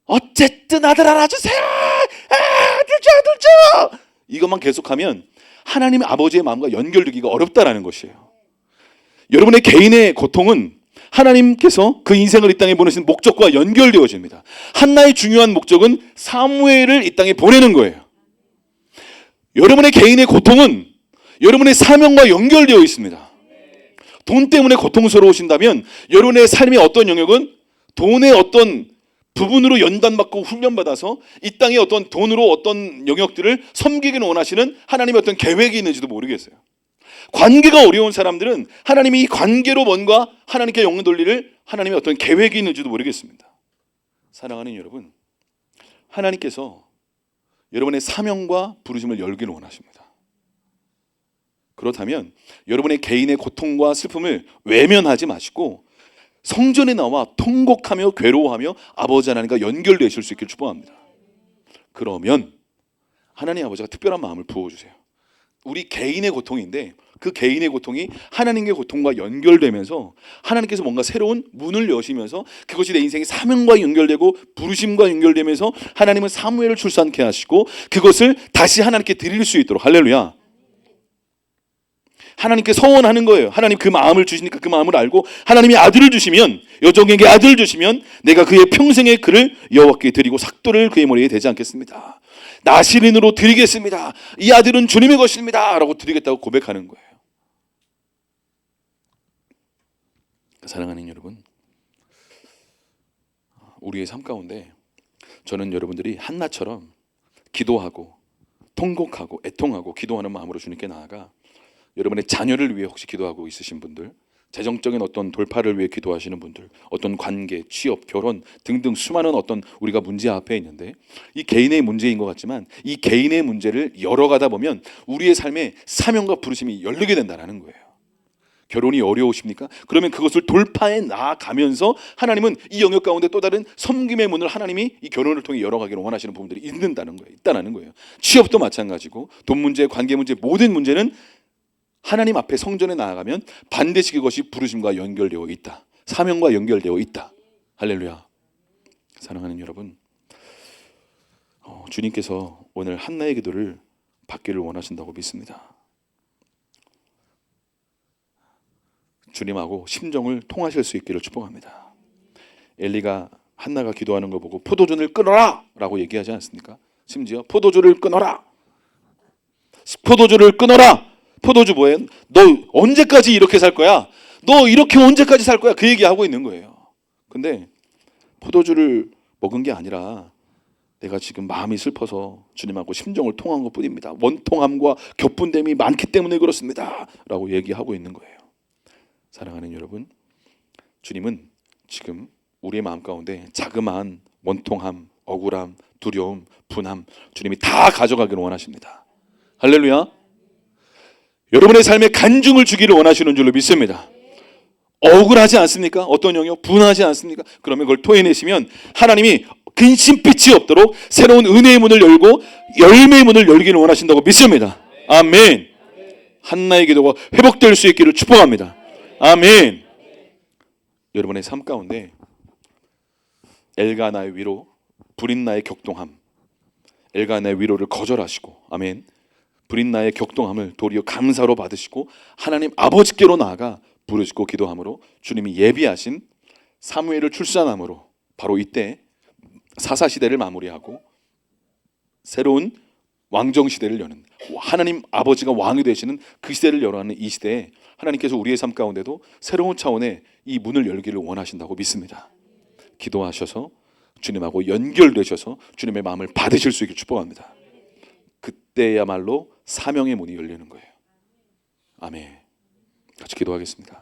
[SPEAKER 1] 어쨌든 아들 알아주세요. 아들 줘. 이것만 계속하면 하나님 아버지의 마음과 연결되기가 어렵다라는 것이에요. 여러분의 개인의 고통은 하나님께서 그 인생을 이 땅에 보내신 목적과 연결되어집니다. 한나의 중요한 목적은 사무엘을 이 땅에 보내는 거예요. 여러분의 개인의 고통은 여러분의 사명과 연결되어 있습니다. 돈 때문에 고통스러우신다면 여러분의 삶의 어떤 영역은 돈의 어떤 부분으로 연단받고 훈련받아서 이 땅에 어떤 돈으로 어떤 영역들을 섬기기는 원하시는 하나님의 어떤 계획이 있는지도 모르겠어요. 관계가 어려운 사람들은 하나님이 이 관계로 뭔가 하나님께 영혼 돌리를 하나님의 어떤 계획이 있는지도 모르겠습니다. 사랑하는 여러분, 하나님께서 여러분의 사명과 부르심을 열기를 원하십니다. 그렇다면 여러분의 개인의 고통과 슬픔을 외면하지 마시고 성전에 나와 통곡하며 괴로워하며 아버지 하나님과 연결되실 수 있기를 축복합니다. 그러면 하나님 아버지가 특별한 마음을 부어주세요. 우리 개인의 고통인데 그 개인의 고통이 하나님의 고통과 연결되면서 하나님께서 뭔가 새로운 문을 여시면서 그것이 내 인생의 사명과 연결되고 부르심과 연결되면서 하나님은 사무엘을 출산케 하시고 그것을 다시 하나님께 드릴 수 있도록 할렐루야. 하나님께 서원하는 거예요. 하나님 그 마음을 주시니까 그 마음을 알고 하나님이 아들을 주시면 여종에게 아들을 주시면 내가 그의 평생의 그를 여호와께 드리고 삭도를 그의 머리에 대지 않겠습니다. 나시린으로 드리겠습니다. 이 아들은 주님의 것입니다 라고 드리겠다고 고백하는 거예요. 사랑하는 여러분, 우리의 삶 가운데 저는 여러분들이 한나처럼 기도하고 통곡하고 애통하고 기도하는 마음으로 주님께 나아가 여러분의 자녀를 위해 혹시 기도하고 있으신 분들, 재정적인 어떤 돌파를 위해 기도하시는 분들, 어떤 관계, 취업, 결혼 등등 수많은 어떤 우리가 문제 앞에 있는데, 이 개인의 문제인 것 같지만 이 개인의 문제를 열어가다 보면 우리의 삶에 사명과 부르심이 열리게 된다는 거예요. 결혼이 어려우십니까? 그러면 그것을 돌파해 나아가면서 하나님은 이 영역 가운데 또 다른 섬김의 문을 하나님이 이 결혼을 통해 열어가기를 원하시는 부분들이 있다는 거예요. 취업도 마찬가지고, 돈 문제, 관계 문제, 모든 문제는 하나님 앞에 성전에 나아가면 반드시 그것이 부르심과 연결되어 있다. 사명과 연결되어 있다. 할렐루야. 사랑하는 여러분, 주님께서 오늘 한나의 기도를 받기를 원하신다고 믿습니다. 주님하고 심정을 통하실 수 있기를 축복합니다. 엘리가 한나가 기도하는 걸 보고 포도주를 끊어라! 라고 얘기하지 않습니까? 심지어 포도주를 끊어라! 포도주를 끊어라! 포도주 뭐예요? 너 언제까지 이렇게 살 거야? 너 이렇게 언제까지 살 거야? 그 얘기하고 있는 거예요. 근데 포도주를 먹은 게 아니라 내가 지금 마음이 슬퍼서 주님하고 심정을 통한 것뿐입니다. 원통함과 격분됨이 많기 때문에 그렇습니다. 라고 얘기하고 있는 거예요. 사랑하는 여러분, 주님은 지금 우리의 마음 가운데 자그마한 원통함, 억울함, 두려움, 분함, 주님이 다 가져가기를 원하십니다. 할렐루야. 여러분의 삶에 간증을 주기를 원하시는 줄로 믿습니다. 억울하지 않습니까? 어떤 영역? 분하지 않습니까? 그러면 그걸 토해내시면 하나님이 근심빛이 없도록 새로운 은혜의 문을 열고 열매의 문을 열기를 원하신다고 믿습니다. 아멘. 한나의 기도가 회복될 수 있기를 축복합니다. 아멘. 여러분의 삶 가운데 엘가나의 위로, 브릿나의 격동함, 엘가나의 위로를 거절하시고, 아멘, 브릿나의 격동함을 도리어 감사로 받으시고 하나님 아버지께로 나아가 부르짖고 기도함으로 주님이 예비하신 사무엘을 출산함으로 바로 이때 사사시대를 마무리하고 새로운 왕정시대를 여는, 하나님 아버지가 왕이 되시는 그 시대를 열어가는 이 시대에 하나님께서 우리의 삶 가운데도 새로운 차원의 이 문을 열기를 원하신다고 믿습니다. 기도하셔서 주님하고 연결되셔서 주님의 마음을 받으실 수 있게 축복합니다. 그때야말로 사명의 문이 열리는 거예요. 아멘. 같이 기도하겠습니다.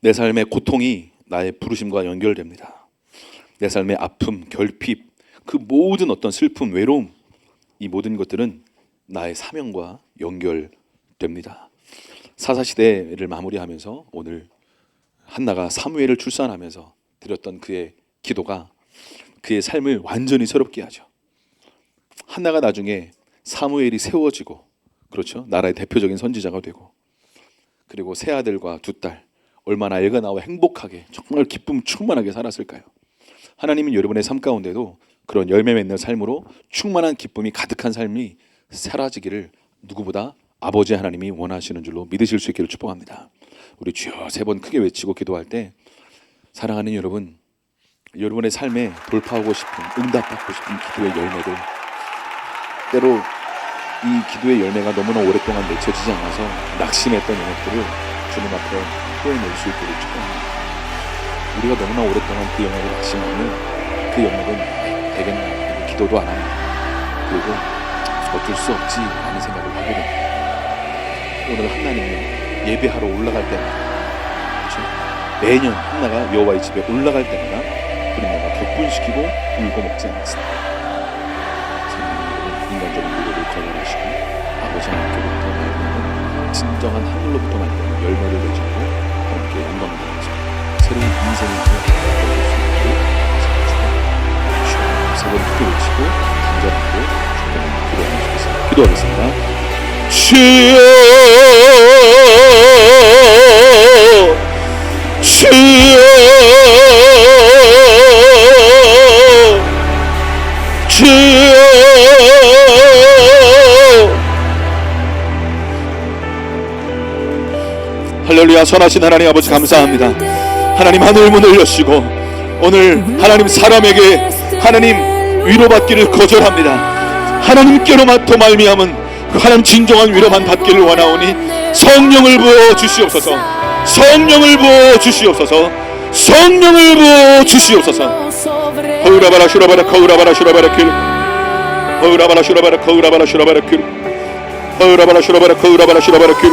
[SPEAKER 1] 내 삶의 고통이 나의 부르심과 연결됩니다. 내 삶의 아픔, 결핍, 그 모든 어떤 슬픔, 외로움, 이 모든 것들은 나의 사명과 연결됩니다. 사사시대를 마무리하면서 오늘 한나가 사무엘을 출산하면서 드렸던 그의 기도가 그의 삶을 완전히 새롭게 하죠. 한나가 나중에 사무엘이 세워지고, 그렇죠, 나라의 대표적인 선지자가 되고, 그리고 세 아들과 두 딸, 얼마나 엘가나와 행복하게 정말 기쁨 충만하게 살았을까요? 하나님은 여러분의 삶 가운데도 그런 열매 맺는 삶으로 충만한 기쁨이 가득한 삶이 사라지기를 누구보다 아버지 하나님이 원하시는 줄로 믿으실 수 있기를 축복합니다. 우리 주여 세 번 크게 외치고 기도할 때, 사랑하는 여러분, 여러분의 삶에 돌파하고 싶은, 응답받고 싶은 기도의 열매들, 때로 이 기도의 열매가 너무나 오랫동안 맺혀지지 않아서 낙심했던 영역들을 주님 앞에 토해낼 수 있기를 축복합니다. 우리가 너무나 오랫동안 그 영역을 낙심하면 그 영역은 되겠나, 기도도 안 하나, 그리고 어쩔 수 없지 라는 생각을 하게 됩니다. 오늘 한나님은 예배하러 올라갈 때마다, 그렇죠? 매년 한나가 여호와의 집에 올라갈 때마다 브릿나가 격분시키고 울고 먹지 않았습니다. 하나님은 인간적인 미래를 거절하시고 아버지 하나님께로부터 말하는 진정한 하늘로부터 말하는 열매를 맺고 함께 영광을 받으시고 새로운 인생을 보여줄 수 있도록 세번 크게 외치고 간절하고 기도하겠습니다. 주여, 주여, 주여. 할렐루야. 선하신 하나님 아버지 감사합니다. 하나님 하늘 문을 여시고 오늘 하나님 사람에게 하나님 위로받기를 거절합니다. 하나님께로만 말미암은 그 하나님 진정한 위로만 받기를 원하오니 성령을 부어 주시옵소서. 성령을 부어 주시옵소서. 성령을 부어 주시옵소서. 허우라바라 슈라바라 거우라바라 슈라바라 길 허우라바라 슈라바라 거우라바라 슈라바라 길 허우라바라 슈라바라 거우라바라 슈라바라 길